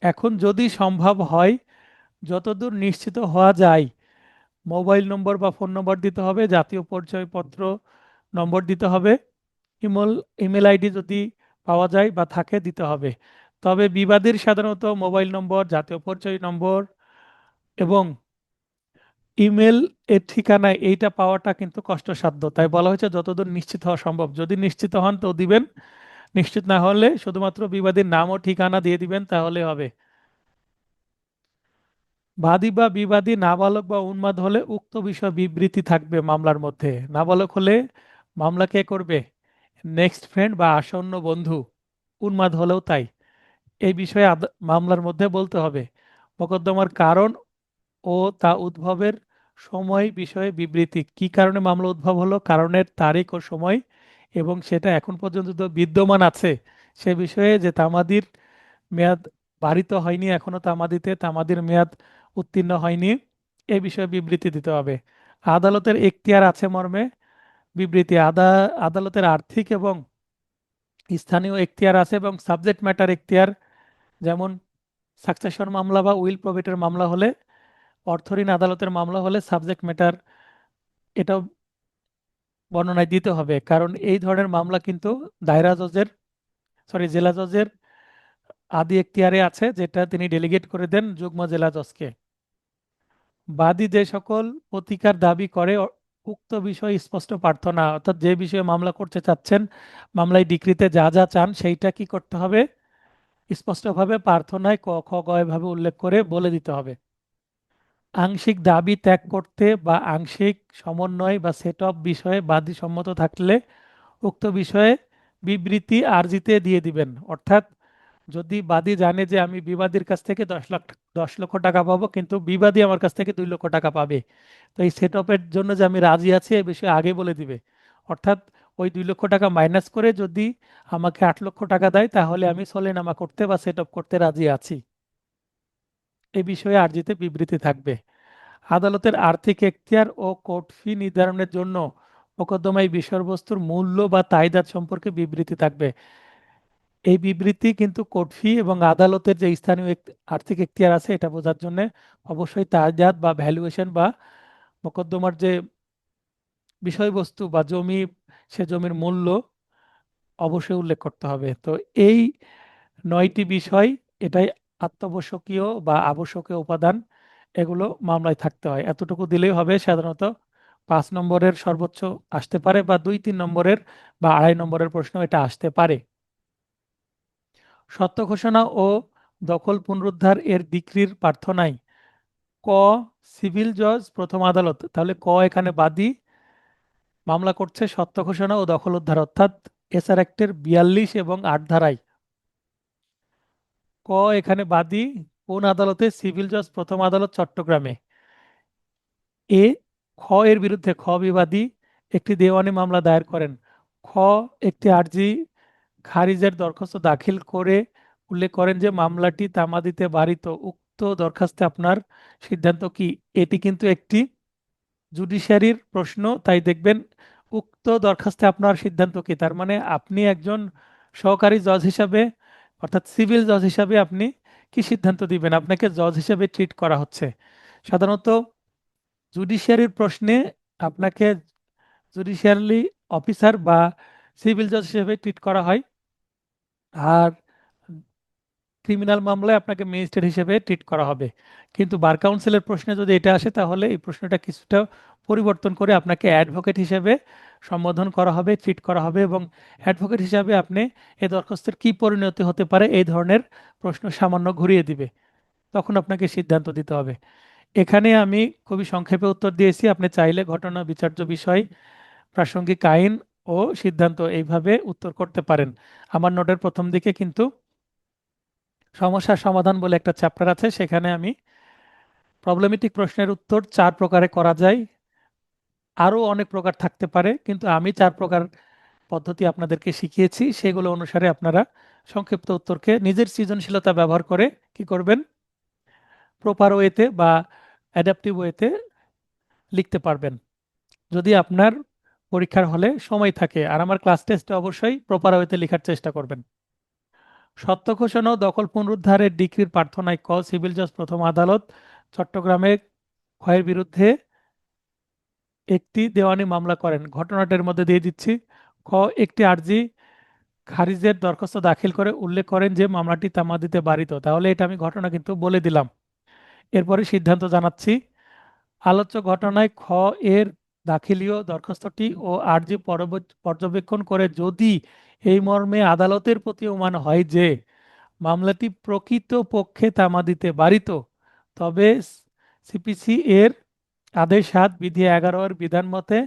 এখন যদি সম্ভব হয়, যতদূর নিশ্চিত হওয়া যায়, মোবাইল নম্বর বা ফোন নম্বর দিতে হবে, জাতীয় পরিচয়পত্র নম্বর দিতে হবে, ইমেল ইমেল আইডি যদি পাওয়া যায় বা থাকে দিতে হবে। তবে বিবাদীর সাধারণত মোবাইল নম্বর, জাতীয় পরিচয় নম্বর এবং ইমেল এর ঠিকানা এইটা পাওয়াটা কিন্তু কষ্টসাধ্য, তাই বলা হয়েছে যতদূর নিশ্চিত হওয়া সম্ভব। যদি নিশ্চিত হন তো দিবেন, নিশ্চিত না হলে শুধুমাত্র বিবাদীর নাম ও ঠিকানা দিয়ে দিবেন, তাহলে হবে। বাদী বা বিবাদী নাবালক বা উন্মাদ হলে উক্ত বিষয় বিবৃতি থাকবে মামলার মধ্যে। নাবালক হলে মামলা কে করবে? নেক্সট ফ্রেন্ড বা আসন্ন বন্ধু। উন্মাদ হলেও তাই। এই বিষয়ে মামলার মধ্যে বলতে হবে। মোকদ্দমার কারণ ও তা উদ্ভবের সময় বিষয়ে বিবৃতি, কি কারণে মামলা উদ্ভব হলো, কারণের তারিখ ও সময়, এবং সেটা এখন পর্যন্ত তো বিদ্যমান আছে সে বিষয়ে, যে তামাদির মেয়াদ বাড়িত হয়নি, এখনো তামাদিতে তামাদির মেয়াদ উত্তীর্ণ হয়নি, এ বিষয়ে বিবৃতি দিতে হবে। আদালতের এখতিয়ার আছে মর্মে বিবৃতি। আদালতের আর্থিক এবং স্থানীয় এখতিয়ার আছে এবং সাবজেক্ট ম্যাটার এখতিয়ার, যেমন সাকসেশন মামলা বা উইল প্রভিটের মামলা হলে, অর্থঋণ আদালতের মামলা হলে সাবজেক্ট ম্যাটার, এটাও বর্ণনায় দিতে হবে, কারণ এই ধরনের মামলা কিন্তু দায়রা জজের, জেলা জজের আদি এখতিয়ারে আছে, যেটা তিনি ডেলিগেট করে দেন যুগ্ম জেলা জজকে। বাদী যে সকল প্রতিকার দাবি করে উক্ত বিষয় স্পষ্ট প্রার্থনা, অর্থাৎ যে বিষয়ে মামলা করতে চাচ্ছেন, মামলায় ডিক্রিতে যা যা চান সেইটা কি করতে হবে, স্পষ্টভাবে প্রার্থনায় ক খ গ এভাবে উল্লেখ করে বলে দিতে হবে। আংশিক দাবি ত্যাগ করতে বা আংশিক সমন্বয় বা সেট অফ বিষয়ে বাদী সম্মত থাকলে উক্ত বিষয়ে বিবৃতি আর্জিতে দিয়ে দিবেন। অর্থাৎ যদি বাদী জানে যে আমি বিবাদীর কাছ থেকে 10 লক্ষ টাকা পাবো, কিন্তু বিবাদী আমার কাছ থেকে 2 লক্ষ টাকা পাবে, তো এই সেট আপের জন্য যে আমি রাজি আছি এই বিষয়ে আগে বলে দিবে। অর্থাৎ ওই 2 লক্ষ টাকা মাইনাস করে যদি আমাকে 8 লক্ষ টাকা দেয়, তাহলে আমি সলেনামা করতে বা সেট আপ করতে রাজি আছি, এই বিষয়ে আর্জিতে বিবৃতি থাকবে। আদালতের আর্থিক এখতিয়ার ও কোর্ট ফি নির্ধারণের জন্য মোকদ্দমায় বিষয়বস্তুর মূল্য বা তাইদাদ সম্পর্কে বিবৃতি থাকবে। এই বিবৃতি কিন্তু কোর্ট ফি এবং আদালতের যে স্থানীয় আর্থিক এখতিয়ার আছে এটা বোঝার জন্য অবশ্যই তাইদাদ বা ভ্যালুয়েশন বা মোকদ্দমার যে বিষয়বস্তু বা জমি, সে জমির মূল্য অবশ্যই উল্লেখ করতে হবে। তো এই 9টি বিষয়, এটাই অত্যাবশ্যকীয় বা আবশ্যকীয় উপাদান, এগুলো মামলায় থাকতে হয়। এতটুকু দিলেই হবে। সাধারণত 5 নম্বরের সর্বোচ্চ আসতে পারে, বা 2-3 নম্বরের বা 2.5 নম্বরের প্রশ্ন এটা আসতে পারে। সত্য ঘোষণা ও দখল পুনরুদ্ধার এর ডিক্রির প্রার্থনায় ক সিভিল জজ প্রথম আদালত, তাহলে ক এখানে বাদী মামলা করছে সত্য ঘোষণা ও দখল উদ্ধার, অর্থাৎ এসআর অ্যাক্টের 42 এবং 8 ধারায়। ক এখানে বাদী কোন আদালতে, সিভিল জজ প্রথম আদালত চট্টগ্রামে। এ খ এর বিরুদ্ধে খ বিবাদী একটি দেওয়ানি মামলা দায়ের করেন। খ একটি আর্জি খারিজের দরখাস্ত দাখিল করে উল্লেখ করেন যে মামলাটি তামাদিতে বারিত, উক্ত দরখাস্তে আপনার সিদ্ধান্ত কি। এটি কিন্তু একটি জুডিশিয়ারির প্রশ্ন, তাই দেখবেন উক্ত দরখাস্তে আপনার সিদ্ধান্ত কি, তার মানে আপনি একজন সহকারী জজ হিসাবে, অর্থাৎ সিভিল জজ হিসাবে আপনি কি সিদ্ধান্ত দিবেন, আপনাকে জজ হিসাবে ট্রিট করা হচ্ছে। সাধারণত জুডিশিয়ারির প্রশ্নে আপনাকে জুডিশিয়ারি অফিসার বা সিভিল জজ হিসেবে ট্রিট করা হয়, আর ক্রিমিনাল মামলায় আপনাকে ম্যাজিস্ট্রেট হিসেবে ট্রিট করা হবে। কিন্তু বার কাউন্সিলের প্রশ্নে যদি এটা আসে, তাহলে এই প্রশ্নটা কিছুটা পরিবর্তন করে আপনাকে অ্যাডভোকেট হিসেবে সম্বোধন করা হবে, ট্রিট করা হবে, এবং অ্যাডভোকেট হিসাবে আপনি এই দরখাস্তের কি পরিণতি হতে পারে এই ধরনের প্রশ্ন সামান্য ঘুরিয়ে দিবে, তখন আপনাকে সিদ্ধান্ত দিতে হবে। এখানে আমি খুবই সংক্ষেপে উত্তর দিয়েছি। আপনি চাইলে ঘটনা, বিচার্য বিষয়, প্রাসঙ্গিক আইন ও সিদ্ধান্ত এইভাবে উত্তর করতে পারেন। আমার নোটের প্রথম দিকে কিন্তু সমস্যার সমাধান বলে একটা চ্যাপ্টার আছে, সেখানে আমি প্রবলেমেটিক প্রশ্নের উত্তর 4 প্রকারে করা যায়। আরও অনেক প্রকার থাকতে পারে, কিন্তু আমি 4 প্রকার পদ্ধতি আপনাদেরকে শিখিয়েছি, সেগুলো অনুসারে আপনারা সংক্ষিপ্ত উত্তরকে নিজের সৃজনশীলতা ব্যবহার করে কি করবেন, প্রপার ওয়েতে বা অ্যাডাপটিভ ওয়েতে লিখতে পারবেন, যদি আপনার পরীক্ষার হলে সময় থাকে। আর আমার ক্লাস টেস্টে অবশ্যই প্রপার ওয়েতে লেখার চেষ্টা করবেন। সত্য ঘোষণা ও দখল পুনরুদ্ধারের ডিক্রির প্রার্থনায় ক সিভিল জজ প্রথম আদালত চট্টগ্রামে ক্ষয়ের বিরুদ্ধে একটি দেওয়ানি মামলা করেন। ঘটনাটার মধ্যে দিয়ে দিচ্ছি। খ একটি আর্জি খারিজের দরখাস্ত দাখিল করে উল্লেখ করেন যে মামলাটি তামাদিতে বারিত, তাহলে এটা আমি ঘটনা কিন্তু বলে দিলাম। এরপরে সিদ্ধান্ত জানাচ্ছি। আলোচ্য ঘটনায় খ এর দাখিলীয় দরখাস্তটি ও আর্জি পর্যবেক্ষণ করে যদি এই মর্মে আদালতের প্রতি অনুমান হয় যে মামলাটি প্রকৃত পক্ষে তামাদিতে বারিত, তবে সিপিসি এর আদেশ 7 বিধি 11 এর বিধান মতে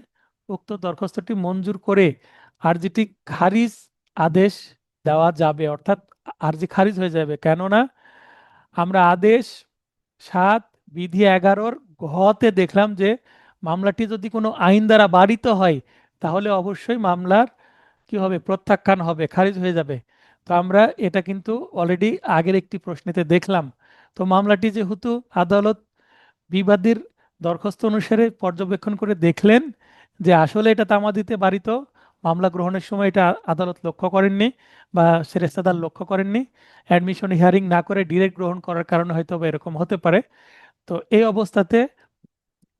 উক্ত দরখাস্তটি মঞ্জুর করে আর্জিটি খারিজ আদেশ দেওয়া যাবে, অর্থাৎ আর্জি খারিজ হয়ে যাবে। কেননা আমরা আদেশ 7 বিধি 11-র ঘতে দেখলাম যে মামলাটি যদি কোনো আইন দ্বারা বারিত হয়, তাহলে অবশ্যই মামলার কি হবে, প্রত্যাখ্যান হবে, খারিজ হয়ে যাবে। তো আমরা এটা কিন্তু অলরেডি আগের একটি প্রশ্নেতে দেখলাম। তো মামলাটি যেহেতু আদালত বিবাদীর দরখাস্ত অনুসারে পর্যবেক্ষণ করে দেখলেন যে আসলে এটা তামাদিতে বারিত, মামলা গ্রহণের সময় এটা আদালত লক্ষ্য করেননি বা সেরেস্তাদার লক্ষ্য করেননি, অ্যাডমিশন হিয়ারিং না করে ডিরেক্ট গ্রহণ করার কারণে হয়তো বা এরকম হতে পারে। তো এই অবস্থাতে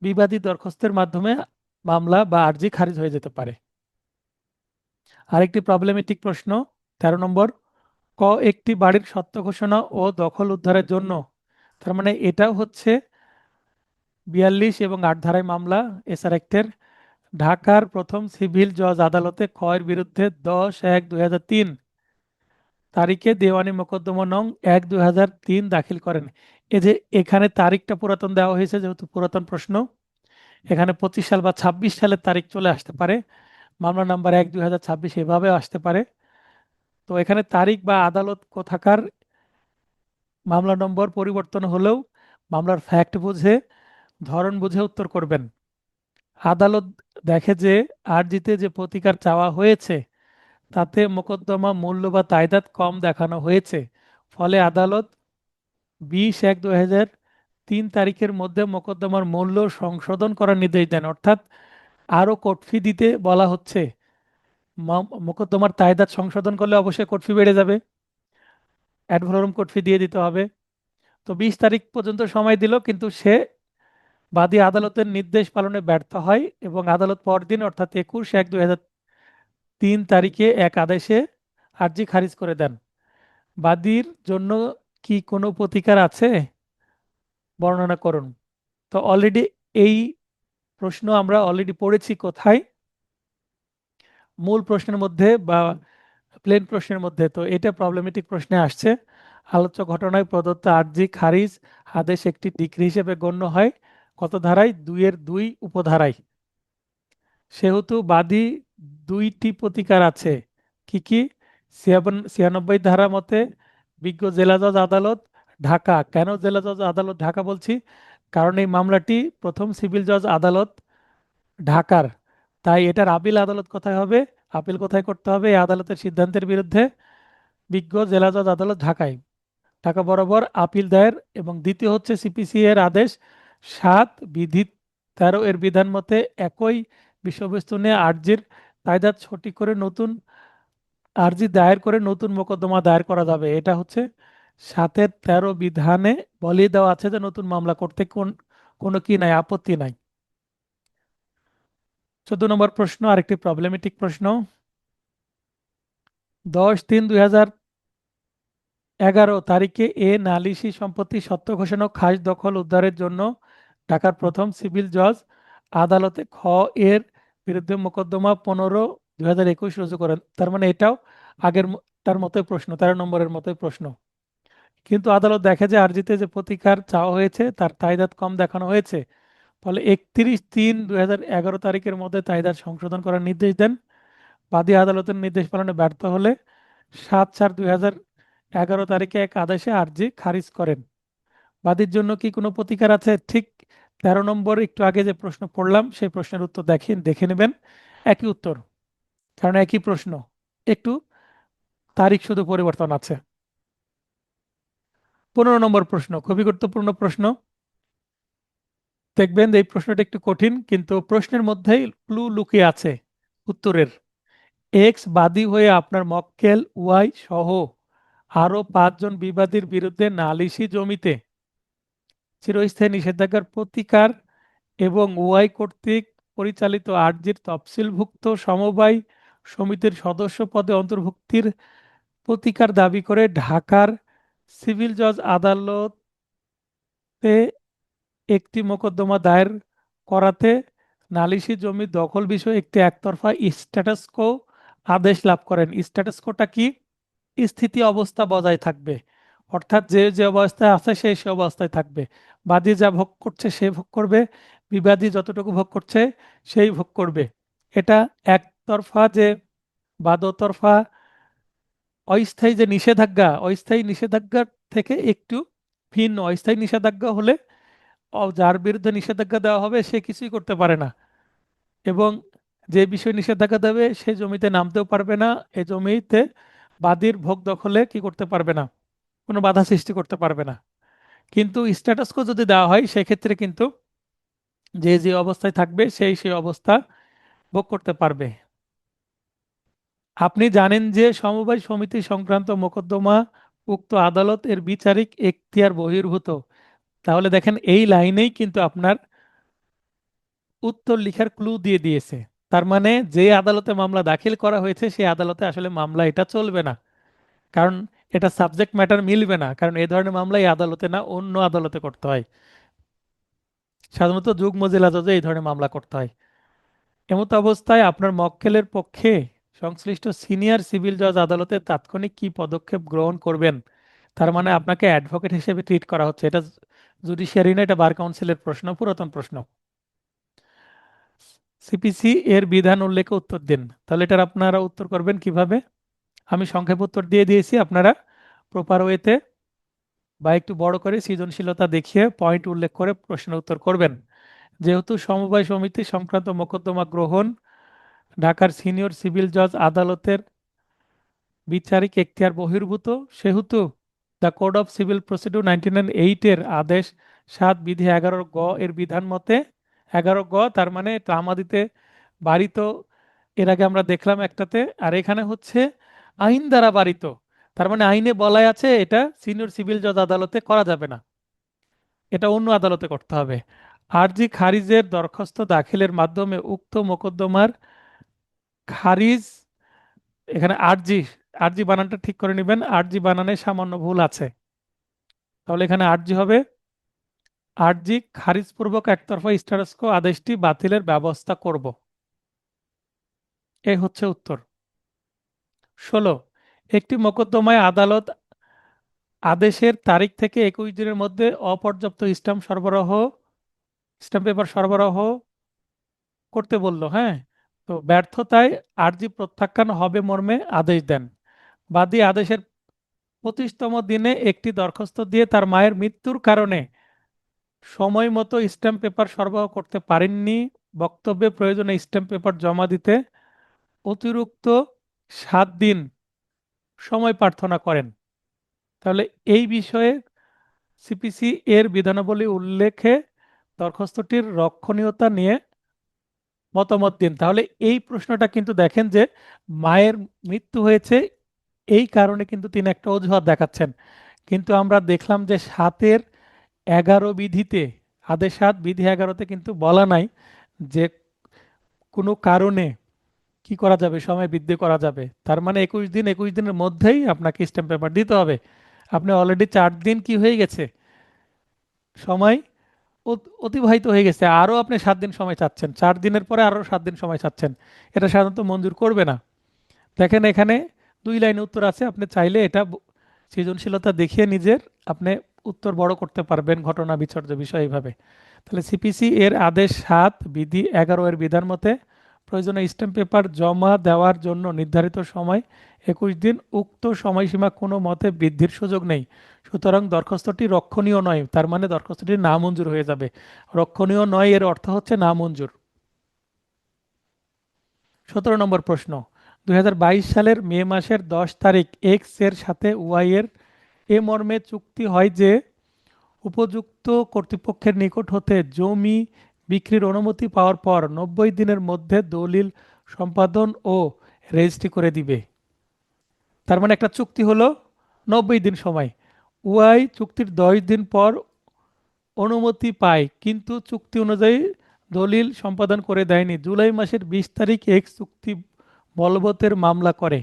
বিবাদী দরখাস্তের মাধ্যমে মামলা বা আর্জি খারিজ হয়ে যেতে পারে। আরেকটি প্রবলেমেটিক প্রশ্ন, 13 নম্বর। ক, একটি বাড়ির সত্ত্ব ঘোষণা ও দখল উদ্ধারের জন্য, তার মানে এটাও হচ্ছে 42 এবং 8 ধারায় মামলা। এসআর অ্যাক্টের ঢাকার প্রথম সিভিল জজ আদালতে কয়ের বিরুদ্ধে 10-1-2003 তারিখে দেওয়ানি মোকদ্দমা নং 1/2003 দাখিল করেন। এই যে এখানে তারিখটা পুরাতন দেওয়া হয়েছে, যেহেতু পুরাতন প্রশ্ন, এখানে 25 সাল বা 26 সালের তারিখ চলে আসতে পারে, মামলা নাম্বার 1/2026 এভাবে আসতে পারে। তো এখানে তারিখ বা আদালত কোথাকার, মামলা নম্বর পরিবর্তন হলেও মামলার ফ্যাক্ট বুঝে, ধরন বুঝে উত্তর করবেন। আদালত দেখে যে আরজিতে যে প্রতিকার চাওয়া হয়েছে তাতে মোকদ্দমা মূল্য বা তাইদাদ কম দেখানো হয়েছে, ফলে আদালত 20-1-2003 তারিখের মধ্যে মোকদ্দমার মূল্য সংশোধন করার নির্দেশ দেন। অর্থাৎ আরও কোর্ট ফি দিতে বলা হচ্ছে। মোকদ্দমার তাইদাদ সংশোধন করলে অবশ্যই কোর্ট ফি বেড়ে যাবে, অ্যাড ভলোরম কোর্ট ফি দিয়ে দিতে হবে। তো 20 তারিখ পর্যন্ত সময় দিল, কিন্তু সে বাদী আদালতের নির্দেশ পালনে ব্যর্থ হয় এবং আদালত পরদিন অর্থাৎ 21-1-2003 তারিখে এক আদেশে আর্জি খারিজ করে দেন। বাদীর জন্য কি কোনো প্রতিকার আছে, বর্ণনা করুন। তো অলরেডি এই প্রশ্ন আমরা অলরেডি পড়েছি কোথায়, মূল প্রশ্নের মধ্যে বা প্লেন প্রশ্নের মধ্যে। তো এটা প্রবলেমেটিক প্রশ্নে আসছে। আলোচ্য ঘটনায় প্রদত্ত আর্জি খারিজ আদেশ একটি ডিক্রি হিসেবে গণ্য হয় কত ধারায়, 2-2 উপধারায়। সেহেতু বাদী দুইটি প্রতিকার আছে। কি কি? 96 ধারা মতে বিজ্ঞ জেলা জজ আদালত ঢাকা। কেন জেলা জজ আদালত ঢাকা বলছি? কারণ এই মামলাটি প্রথম সিভিল জজ আদালত ঢাকার, তাই এটার আপিল আদালত কোথায় হবে, আপিল কোথায় করতে হবে, এই আদালতের সিদ্ধান্তের বিরুদ্ধে বিজ্ঞ জেলা জজ আদালত ঢাকায়, ঢাকা বরাবর আপিল দায়ের। এবং দ্বিতীয় হচ্ছে সিপিসি এর আদেশ 7 বিধি 13 এর বিধান মতে একই বিষয়বস্তু নিয়ে আর্জির তাইদাদ সঠিক করে নতুন আর্জি দায়ের করে নতুন মোকদ্দমা দায়ের করা যাবে। এটা হচ্ছে 7-13 বিধানে বলে দেওয়া আছে যে নতুন মামলা করতে কোনো কি নাই, আপত্তি নাই। 14 নম্বর প্রশ্ন, আরেকটি প্রবলেমেটিক প্রশ্ন। 10-3-2011 তারিখে নালিশি সম্পত্তি সত্ত্ব ঘোষণা ও খাস দখল উদ্ধারের জন্য ঢাকার প্রথম সিভিল জজ আদালতে খ এর বিরুদ্ধে মোকদ্দমা 15-2021 রুজু করেন। তার মানে এটাও আগের তার মতোই প্রশ্ন, 13 নম্বরের মতোই প্রশ্ন। কিন্তু আদালত দেখে যে আর্জিতে যে প্রতিকার চাওয়া হয়েছে তার তাইদাদ কম দেখানো হয়েছে, ফলে 31-3-2011 তারিখের মধ্যে তাইদাদ সংশোধন করার নির্দেশ দেন। বাদী আদালতের নির্দেশ পালনে ব্যর্থ হলে 7-4-2011 তারিখে এক আদেশে আর্জি খারিজ করেন। বাদীর জন্য কি কোনো প্রতিকার আছে? ঠিক 13 নম্বর একটু আগে যে প্রশ্ন পড়লাম সেই প্রশ্নের উত্তর দেখে নেবেন, একই উত্তর, কারণ একই প্রশ্ন, একটু তারিখ শুধু পরিবর্তন আছে। 15 নম্বর প্রশ্ন, খুবই গুরুত্বপূর্ণ প্রশ্ন। দেখবেন এই প্রশ্নটা একটু কঠিন, কিন্তু প্রশ্নের মধ্যেই ক্লু লুকিয়ে আছে উত্তরের। এক্স বাদী হয়ে আপনার মক্কেল ওয়াই সহ আরো 5 জন বিবাদীর বিরুদ্ধে নালিশি জমিতে চিরস্থায়ী নিষেধাজ্ঞার প্রতিকার এবং ওয়াই কর্তৃক পরিচালিত আর্জির তফসিলভুক্ত সমবায় সমিতির সদস্য পদে অন্তর্ভুক্তির প্রতিকার দাবি করে ঢাকার সিভিল জজ আদালতে একটি মোকদ্দমা দায়ের করাতে নালিশি জমি দখল বিষয়ে একটি একতরফা স্ট্যাটাস কো আদেশ লাভ করেন। স্ট্যাটাস কোটা কি? স্থিতি অবস্থা বজায় থাকবে, অর্থাৎ যে যে অবস্থায় আছে সে সে অবস্থায় থাকবে। বাদী যা ভোগ করছে সে ভোগ করবে, বিবাদী যতটুকু ভোগ করছে সেই ভোগ করবে। এটা একতরফা যে বা দোতরফা অস্থায়ী যে নিষেধাজ্ঞা, অস্থায়ী নিষেধাজ্ঞার থেকে একটু ভিন্ন। অস্থায়ী নিষেধাজ্ঞা হলে যার বিরুদ্ধে নিষেধাজ্ঞা দেওয়া হবে সে কিছুই করতে পারে না, এবং যে বিষয় নিষেধাজ্ঞা দেবে সে জমিতে নামতেও পারবে না, এই জমিতে বাদীর ভোগ দখলে কি করতে পারবে না, কোনো বাধা সৃষ্টি করতে পারবে না। কিন্তু স্ট্যাটাস কো যদি দেওয়া হয় সেক্ষেত্রে কিন্তু যে যে অবস্থায় থাকবে সেই সেই অবস্থা ভোগ করতে পারবে। আপনি জানেন যে সমবায় সমিতি সংক্রান্ত মোকদ্দমা উক্ত আদালত এর বিচারিক এখতিয়ার বহির্ভূত। তাহলে দেখেন এই লাইনেই কিন্তু আপনার উত্তর লিখার ক্লু দিয়ে দিয়েছে। তার মানে যে আদালতে মামলা দাখিল করা হয়েছে সেই আদালতে আসলে মামলা এটা চলবে না, কারণ এটা সাবজেক্ট ম্যাটার মিলবে না, কারণ এই ধরনের মামলা এই আদালতে না অন্য আদালতে করতে হয়। সাধারণত যুগ্ম জেলা জজে এই ধরনের মামলা করতে হয়। এমত অবস্থায় আপনার মক্কেলের পক্ষে সংশ্লিষ্ট সিনিয়র সিভিল জজ আদালতে তাৎক্ষণিক কি পদক্ষেপ গ্রহণ করবেন? তার মানে আপনাকে অ্যাডভোকেট হিসেবে ট্রিট করা হচ্ছে। এটা জুডিশিয়ারি না, এটা বার কাউন্সিলের প্রশ্ন, পুরাতন প্রশ্ন। সিপিসি এর বিধান উল্লেখে উত্তর দিন। তাহলে এটার আপনারা উত্তর করবেন কিভাবে? আমি সংক্ষেপ উত্তর দিয়ে দিয়েছি, আপনারা প্রপার ওয়েতে বা একটু বড় করে সৃজনশীলতা দেখিয়ে পয়েন্ট উল্লেখ করে প্রশ্নের উত্তর করবেন। যেহেতু সমবায় সমিতি সংক্রান্ত মোকদ্দমা গ্রহণ ঢাকার সিনিয়র সিভিল জজ আদালতের বিচারিক এখতিয়ার বহির্ভূত, সেহেতু the code of civil procedure 1908 এর আদেশ 7 বিধি 11 গ এর বিধান মতে, 11 গ তার মানে ট্রামাদিতে বাড়িত, এর আগে আমরা দেখলাম একটাতে, আর এখানে হচ্ছে আইন দ্বারা বাড়িত, তার মানে আইনে বলাই আছে এটা সিনিয়র সিভিল জজ আদালতে করা যাবে না, এটা অন্য আদালতে করতে হবে। আরজি খারিজের দরখাস্ত দাখিলের মাধ্যমে উক্ত মোকদ্দমার খারিজ, এখানে আরজি, আরজি বানানটা ঠিক করে নেবেন, আরজি বানানে সামান্য ভুল আছে, তাহলে এখানে আরজি হবে আরজি খারিজপূর্বক একতরফা স্ট্যাটাস কো আদেশটি বাতিলের ব্যবস্থা করব। এই হচ্ছে উত্তর। 16, একটি মোকদ্দমায় আদালত আদেশের তারিখ থেকে 21 দিনের মধ্যে অপর্যাপ্ত স্ট্যাম্প পেপার সরবরাহ করতে বলল, হ্যাঁ, তো ব্যর্থতায় আরজি প্রত্যাখ্যান হবে মর্মে আদেশ দেন। বাদী আদেশের 25তম দিনে একটি দরখাস্ত দিয়ে তার মায়ের মৃত্যুর কারণে সময় মতো স্ট্যাম্প পেপার সরবরাহ করতে পারেননি, বক্তব্যে প্রয়োজনে স্ট্যাম্প পেপার জমা দিতে অতিরিক্ত 7 দিন সময় প্রার্থনা করেন। তাহলে এই বিষয়ে সিপিসি এর বিধানাবলী উল্লেখে দরখাস্তটির রক্ষণীয়তা নিয়ে মতামত দিন। তাহলে এই প্রশ্নটা কিন্তু দেখেন যে মায়ের মৃত্যু হয়েছে এই কারণে কিন্তু তিনি একটা অজুহাত দেখাচ্ছেন, কিন্তু আমরা দেখলাম যে 7-11 বিধিতে, আদেশ 7 বিধি 11-তে কিন্তু বলা নাই যে কোনো কারণে কি করা যাবে, সময় বৃদ্ধি করা যাবে। তার মানে 21 দিন, 21 দিনের মধ্যেই আপনাকে স্ট্যাম্প পেপার দিতে হবে। আপনি অলরেডি 4 দিন কি হয়ে গেছে, সময় অতিবাহিত হয়ে গেছে, আরও আপনি 7 দিন সময় চাচ্ছেন, 4 দিনের পরে আরও 7 দিন সময় চাচ্ছেন, এটা সাধারণত মঞ্জুর করবে না। দেখেন এখানে 2 লাইনে উত্তর আছে, আপনি চাইলে এটা সৃজনশীলতা দেখিয়ে নিজের আপনি উত্তর বড় করতে পারবেন ঘটনা বিচর্য বিষয় এইভাবে। তাহলে সিপিসি এর আদেশ 7 বিধি 11 এর বিধান মতে প্রয়োজনে স্ট্যাম্প পেপার জমা দেওয়ার জন্য নির্ধারিত সময় 21 দিন, উক্ত সময়সীমা কোনো মতে বৃদ্ধির সুযোগ নেই, সুতরাং দরখাস্তটি রক্ষণীয় নয়। তার মানে দরখাস্তটি নামঞ্জুর হয়ে যাবে। রক্ষণীয় নয় এর অর্থ হচ্ছে নামঞ্জুর। 17 নম্বর প্রশ্ন, 2022 সালের মে মাসের 10 তারিখ এক্স এর সাথে ওয়াই এর এ মর্মে চুক্তি হয় যে উপযুক্ত কর্তৃপক্ষের নিকট হতে জমি বিক্রির অনুমতি পাওয়ার পর 90 দিনের মধ্যে দলিল সম্পাদন ও রেজিস্ট্রি করে দিবে। তার মানে একটা চুক্তি হলো 90 দিন সময়, ওয়াই চুক্তির 10 দিন পর অনুমতি পায় কিন্তু চুক্তি অনুযায়ী দলিল সম্পাদন করে দেয়নি। জুলাই মাসের 20 তারিখ এক্স চুক্তি বলবতের মামলা করে,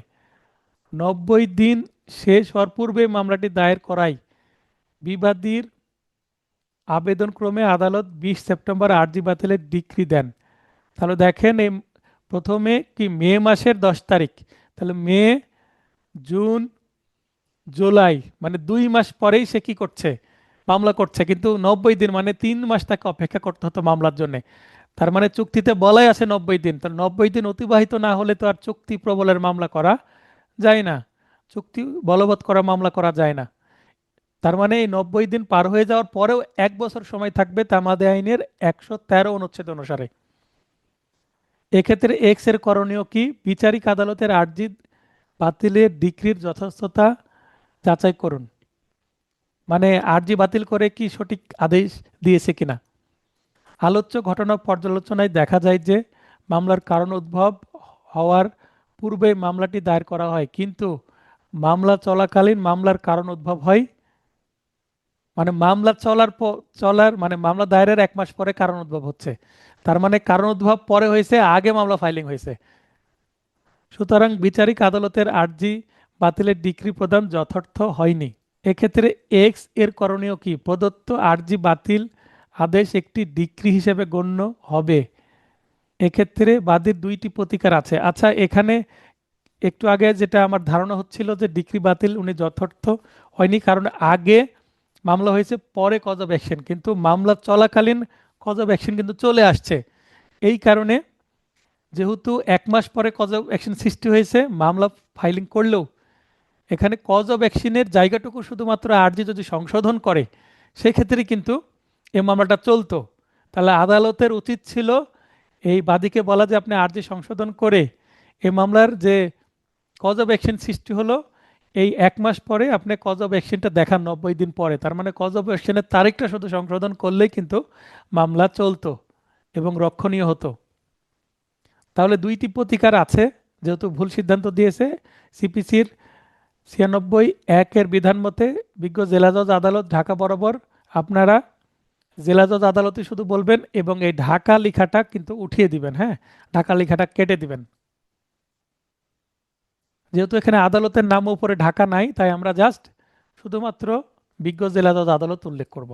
90 দিন শেষ হওয়ার পূর্বে মামলাটি দায়ের করায় বিবাদীর আবেদনক্রমে আদালত 20 সেপ্টেম্বর আর্জি বাতিলের ডিক্রি দেন। তাহলে দেখেন এই প্রথমে কি মে মাসের 10 তারিখ, তাহলে মে, জুন, জুলাই, মানে 2 মাস পরেই সে কি করছে, মামলা করছে, কিন্তু 90 দিন মানে 3 মাস তাকে অপেক্ষা করতে হতো মামলার জন্য। তার মানে চুক্তিতে বলাই আছে 90 দিন, তাহলে 90 দিন অতিবাহিত না হলে তো আর চুক্তি প্রবলের মামলা করা যায় না, চুক্তি বলবৎ করা মামলা করা যায় না। তার মানে এই 90 দিন পার হয়ে যাওয়ার পরেও 1 বছর সময় থাকবে তামাদি আইনের 113 অনুচ্ছেদ অনুসারে। এক্ষেত্রে এক্স এর করণীয় কি? বিচারিক আদালতের আর্জি বাতিলের ডিক্রির যথার্থতা যাচাই করুন, মানে আর্জি বাতিল করে কি সঠিক আদেশ দিয়েছে কিনা। আলোচ্য ঘটনা পর্যালোচনায় দেখা যায় যে মামলার কারণ উদ্ভব হওয়ার পূর্বে মামলাটি দায়ের করা হয়, কিন্তু মামলা চলাকালীন মামলার কারণ উদ্ভব হয় মানে মামলা চলার মানে মামলা দায়েরের 1 মাস পরে কারণ উদ্ভব হচ্ছে। তার মানে কারণ উদ্ভব পরে হয়েছে, আগে মামলা ফাইলিং হয়েছে। সুতরাং বিচারিক আদালতের আর্জি বাতিলের ডিক্রি প্রদান যথার্থ হয়নি। এক্ষেত্রে এক্স এর করণীয় কি? প্রদত্ত আর্জি বাতিল আদেশ একটি ডিক্রি হিসেবে গণ্য হবে। এক্ষেত্রে বাদীর 2টি প্রতিকার আছে। আচ্ছা, এখানে একটু আগে যেটা আমার ধারণা হচ্ছিল যে ডিক্রি বাতিল উনি যথার্থ হয়নি, কারণ আগে মামলা হয়েছে, পরে কজ অফ অ্যাকশন, কিন্তু মামলা চলাকালীন কজ অফ অ্যাকশন কিন্তু চলে আসছে। এই কারণে যেহেতু 1 মাস পরে কজ অফ অ্যাকশন সৃষ্টি হয়েছে, মামলা ফাইলিং করলেও এখানে কজ অফ অ্যাকশনের জায়গাটুকু শুধুমাত্র আর্জি যদি সংশোধন করে, সেই ক্ষেত্রে কিন্তু এই মামলাটা চলতো। তাহলে আদালতের উচিত ছিল এই বাদীকে বলা যে আপনি আর্জি সংশোধন করে এই মামলার যে কজ অফ অ্যাকশন সৃষ্টি হলো, এই 1 মাস পরে আপনি কজ অফ অ্যাকশনটা দেখান 90 দিন পরে। তার মানে কজ অফ অ্যাকশনের তারিখটা শুধু সংশোধন করলেই কিন্তু মামলা চলতো এবং রক্ষণীয় হতো। তাহলে 2টি প্রতিকার আছে, যেহেতু ভুল সিদ্ধান্ত দিয়েছে। সিপিসির 96(1) বিধান মতে বিজ্ঞ জেলা জজ আদালত ঢাকা বরাবর আপনারা জেলা জজ আদালতে শুধু বলবেন এবং এই ঢাকা লেখাটা কিন্তু উঠিয়ে দিবেন। হ্যাঁ, ঢাকা লেখাটা কেটে দিবেন। যেহেতু এখানে আদালতের নাম উপরে ঢাকা নাই, তাই আমরা জাস্ট শুধুমাত্র বিজ্ঞ জেলা জজ আদালত উল্লেখ করব।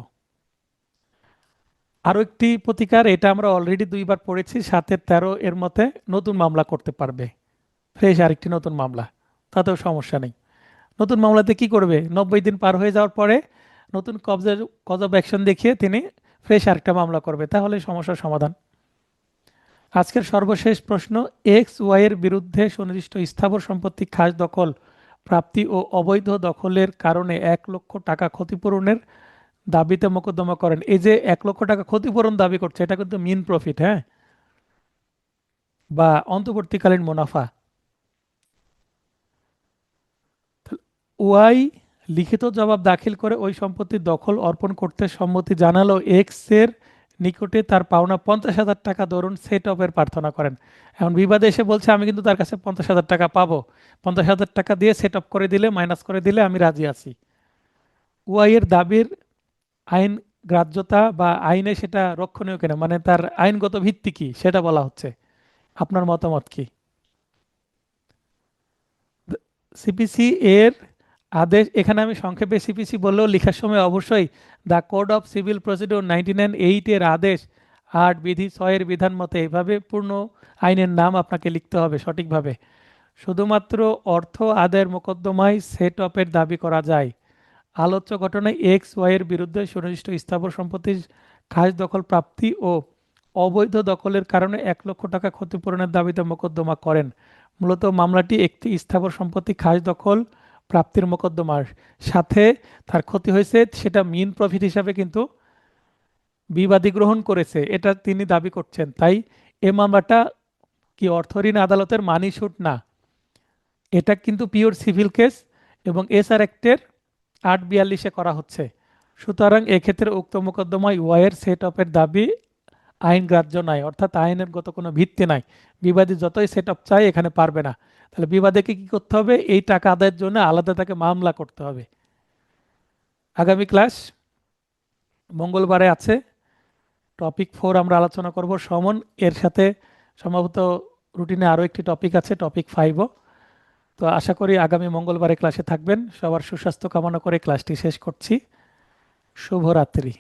আরও একটি প্রতিকার, এটা আমরা অলরেডি 2বার পড়েছি, 7-13 এর মতে নতুন মামলা করতে পারবে, ফ্রেশ আরেকটি নতুন মামলা, তাতেও সমস্যা নেই। নতুন মামলাতে কি করবে? 90 দিন পার হয়ে যাওয়ার পরে নতুন কজ অফ অ্যাকশন দেখিয়ে তিনি ফ্রেশ আরেকটা মামলা করবে, তাহলে সমস্যার সমাধান। আজকের সর্বশেষ প্রশ্ন, এক্স ওয়াই এর বিরুদ্ধে সুনির্দিষ্ট স্থাবর সম্পত্তি খাস দখল প্রাপ্তি ও অবৈধ দখলের কারণে 1 লক্ষ টাকা ক্ষতিপূরণের দাবিতে মোকদ্দমা করেন। এই যে 1 লক্ষ টাকা ক্ষতিপূরণ দাবি করছে, এটা কিন্তু মিন প্রফিট, হ্যাঁ, বা অন্তর্বর্তীকালীন মুনাফা। ওয়াই লিখিত জবাব দাখিল করে ওই সম্পত্তির দখল অর্পণ করতে সম্মতি জানালো এক্স এর নিকটে তার পাওনা 50,000 টাকা ধরুন সেট অফের প্রার্থনা করেন। এখন বিবাদে এসে বলছে আমি কিন্তু তার কাছে 50,000 টাকা পাবো, 50,000 টাকা দিয়ে সেট অফ করে দিলে, মাইনাস করে দিলে আমি রাজি আছি। ওয়াই এর দাবির আইন গ্রাহ্যতা বা আইনে সেটা রক্ষণীয় কিনা, মানে তার আইনগত ভিত্তি কি, সেটা বলা হচ্ছে। আপনার মতামত কি? সিপিসি এর আদেশ, এখানে আমি সংক্ষেপে সিপিসি বললেও লেখার সময় অবশ্যই the code of civil procedure 99(8) এর আদেশ 8 বিধি 6 এর বিধান মতে এইভাবে পূর্ণ আইনের নাম আপনাকে লিখতে হবে সঠিকভাবে। শুধুমাত্র অর্থ আদায়ের মোকদ্দমায় সেট অফের দাবি করা যায়। আলোচ্য ঘটনায় এক্স ওয়াই এর বিরুদ্ধে সুনির্দিষ্ট স্থাবর সম্পত্তির খাস দখল প্রাপ্তি ও অবৈধ দখলের কারণে 1 লক্ষ টাকা ক্ষতিপূরণের দাবিতে মোকদ্দমা করেন। মূলত মামলাটি একটি স্থাবর সম্পত্তি খাস দখল প্রাপ্তির মোকদ্দমার সাথে তার ক্ষতি হয়েছে, সেটা মিন প্রফিট হিসাবে কিন্তু বিবাদী গ্রহণ করেছে, এটা তিনি দাবি করছেন। তাই এ মামলাটা কি অর্থঋণ আদালতের মানি শুট না, এটা কিন্তু পিওর সিভিল কেস এবং এসআর অ্যাক্টের 842-এ করা হচ্ছে। সুতরাং এক্ষেত্রে উক্ত মোকদ্দমায় ওয়াইয়ের সেট অফের দাবি আইন গ্রাহ্য নয়, অর্থাৎ আইনের গত কোনো ভিত্তি নাই। বিবাদী যতই সেট অফ চায় এখানে পারবে না। তাহলে বিবাদীকে কি করতে হবে? এই টাকা আদায়ের জন্য আলাদা তাকে মামলা করতে হবে। আগামী ক্লাস মঙ্গলবারে আছে, টপিক 4 আমরা আলোচনা করব সমন, এর সাথে সম্ভবত রুটিনে আরও একটি টপিক আছে, টপিক 5ও। তো আশা করি আগামী মঙ্গলবারে ক্লাসে থাকবেন। সবার সুস্বাস্থ্য কামনা করে ক্লাসটি শেষ করছি। শুভরাত্রি।